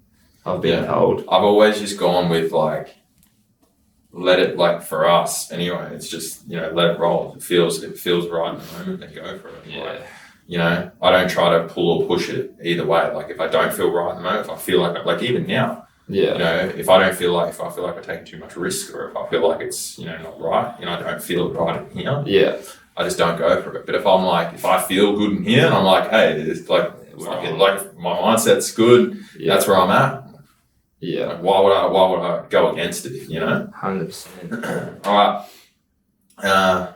Speaker 2: I've been told.
Speaker 1: I've always just gone with like, let it, like for us anyway, it's just, you know, let it roll. It feels right in the moment, then go for it.
Speaker 2: Yeah.
Speaker 1: Like, you know, I don't try to pull or push it either way. Like if I don't feel right in the moment, if I feel like even now, you know, if I feel like I'm taking too much risk, or if I feel like it's, you know, not right, you know, I don't feel it right in here.
Speaker 2: Yeah.
Speaker 1: I just don't go for it. But if I'm like, if I feel good in here and I'm like, hey, it's like my mindset's good, that's where I'm at.
Speaker 2: Yeah.
Speaker 1: Like, why would I go against it, you know?
Speaker 2: 100%.
Speaker 1: All right.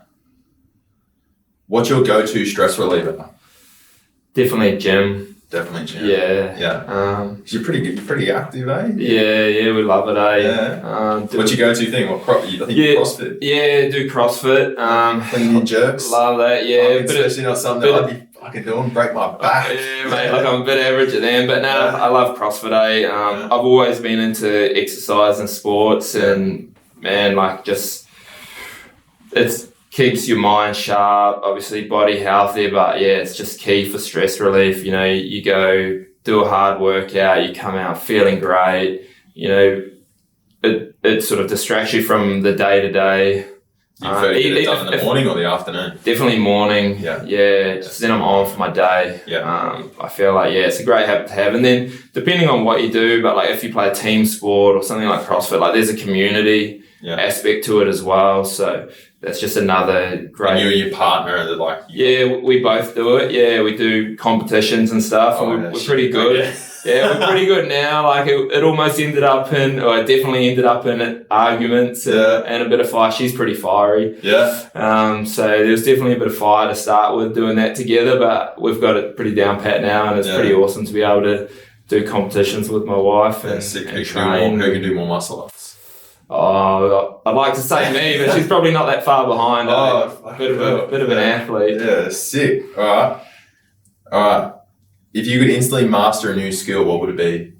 Speaker 1: What's your go-to stress reliever?
Speaker 2: Definitely gym.
Speaker 1: Yeah. Yeah. You're pretty active, eh?
Speaker 2: Yeah, we love it, eh?
Speaker 1: Yeah. What's your go-to thing? CrossFit?
Speaker 2: Yeah, do CrossFit.
Speaker 1: Clean your jerks?
Speaker 2: Love that, yeah.
Speaker 1: Especially on something I'd be fucking doing, break my back.
Speaker 2: Yeah, mate, like I'm a bit average at them, but no, I love CrossFit, eh? I've always been into exercise and sports, and man, like just, it keeps your mind sharp, obviously body healthy, but yeah, it's just key for stress relief. You know, you go do a hard workout, you come out feeling great, you know, it sort of distracts you from the day to day.
Speaker 1: You prefer to get it done in the morning or the afternoon?
Speaker 2: Definitely morning. Yeah. Just then I'm on for my day. I feel like, it's a great habit to have. And then depending on what you do, but like if you play a team sport or something like CrossFit, like there's a community aspect to it as well. So that's just another great.
Speaker 1: And you and your partner, like.
Speaker 2: Yeah, we both do it. Yeah, we do competitions and stuff, and we're pretty good. Yeah, we're pretty good now. Like it almost ended up in, or it definitely ended up in arguments and a bit of fire. She's pretty fiery.
Speaker 1: Yeah.
Speaker 2: So there's definitely a bit of fire to start with doing that together, but we've got it pretty down pat now, and it's pretty awesome to be able to do competitions with my wife and train.
Speaker 1: Who can do more muscle ups?
Speaker 2: Oh, I'd like to say me, but she's probably not that far behind. Bit of an athlete.
Speaker 1: Yeah, sick. All right. If you could instantly master a new skill, what would it be?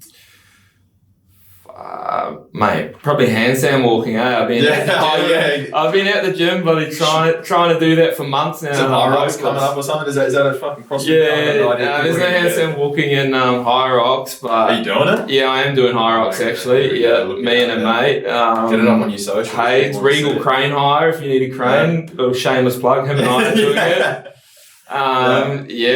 Speaker 2: Mate, probably handstand walking, I've been I've been at the gym, buddy, trying to do that for months now.
Speaker 1: Is it high rocks coming up or something? Is that a fucking CrossFit?
Speaker 2: There's no handstand walking in High Rocks, but
Speaker 1: are you doing it?
Speaker 2: Yeah, I am doing High Rocks actually. Yeah, me and a mate.
Speaker 1: Get it up on your social.
Speaker 2: Hey, it's Regal Crane Hire if you need a crane. Little shameless plug. Him and I are doing it.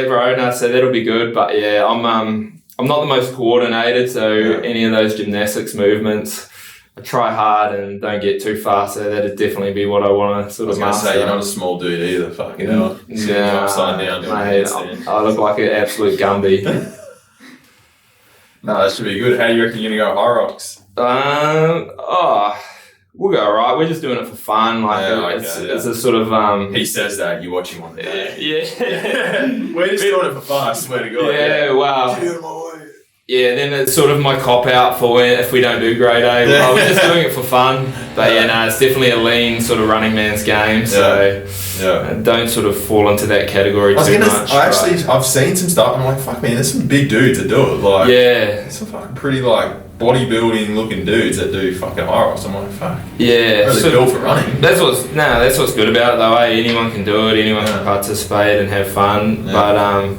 Speaker 2: Bro. No, so that'll be good. But yeah, I'm not the most coordinated, so any of those gymnastics movements, I try hard and don't get too far, so that'd definitely be what I want to sort of master.
Speaker 1: Say, you're not a small dude either, fucking hell. Upside down doing
Speaker 2: mate, I look like an absolute Gumby.
Speaker 1: No, that should be good. How do you reckon you're going to go High Rocks?
Speaker 2: We'll go alright. We're just doing it for fun. It's a sort of...
Speaker 1: He says that, you watch him on the day.
Speaker 2: Yeah.
Speaker 1: We're just doing it for fun, I swear to God.
Speaker 2: Yeah, wow. Yeah, then it's sort of my cop-out for if we don't do grade A. Well, we're just doing it for fun. But it's definitely a lean sort of running man's game. So don't sort of fall into that category too much.
Speaker 1: I've seen some stuff and I'm like, fuck man, there's some big dudes that do it. Like, there's some fucking pretty bodybuilding looking dudes that do fucking High Rocks. I'm like, fuck.
Speaker 2: Yeah.
Speaker 1: Really built for running.
Speaker 2: That's what's good about it though. Anyone can do it. Anyone can participate and have fun. Yeah. But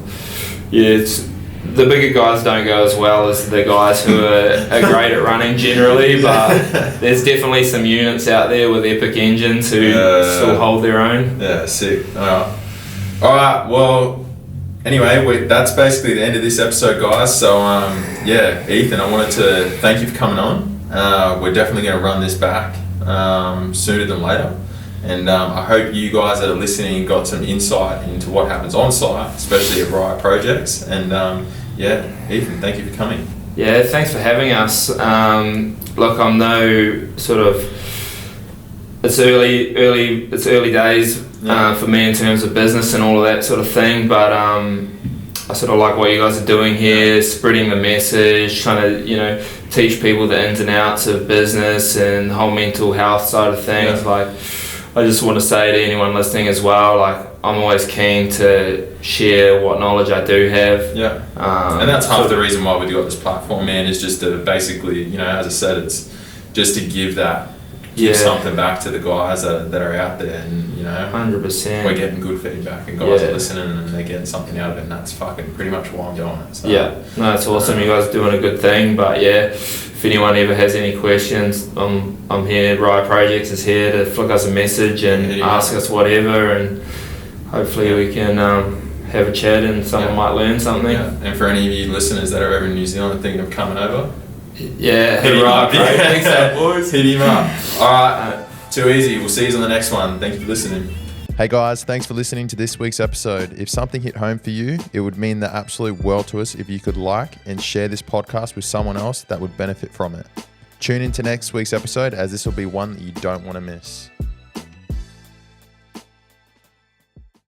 Speaker 2: it's... The bigger guys don't go as well as the guys who are great at running generally, but there's definitely some units out there with epic engines who still hold their own.
Speaker 1: Yeah, sick. All right. Well, anyway, that's basically the end of this episode, guys. So, Ethan, I wanted to thank you for coming on. We're definitely going to run this back sooner than later. And I hope you guys that are listening got some insight into what happens on site, especially at Ryer projects. And Ethan, thank you for coming.
Speaker 2: Yeah, thanks for having us. Look, I'm no sort of... It's early days for me in terms of business and all of that sort of thing, but I sort of like what you guys are doing here, spreading the message, trying to, teach people the ins and outs of business and the whole mental health side of things. I just want to say to anyone listening as well, I'm always keen to share what knowledge I do have.
Speaker 1: Yeah. And that's half the reason why we've got this platform, man, is just to basically, as I said, it's just to give something back to the guys that are out there. And,
Speaker 2: 100%.
Speaker 1: We're getting good feedback and guys are listening and they're getting something out of it, and that's fucking pretty much why I'm doing it. So,
Speaker 2: no, that's awesome. You guys are doing a good thing, but if anyone ever has any questions, I'm here. Ryer Projects is here to flick us a message and ask us whatever, and hopefully we can have a chat and someone might learn something.
Speaker 1: Yeah. And for any of you listeners that are over in New Zealand thinking of coming over,
Speaker 2: hit Ryer Projects, boys.
Speaker 1: Hit him up. All right, too easy. We'll see you on the next one. Thank you for listening.
Speaker 3: Hey guys, thanks for listening to this week's episode. If something hit home for you, it would mean the absolute world to us if you could like and share this podcast with someone else that would benefit from it. Tune into next week's episode, as this will be one that you don't want to miss.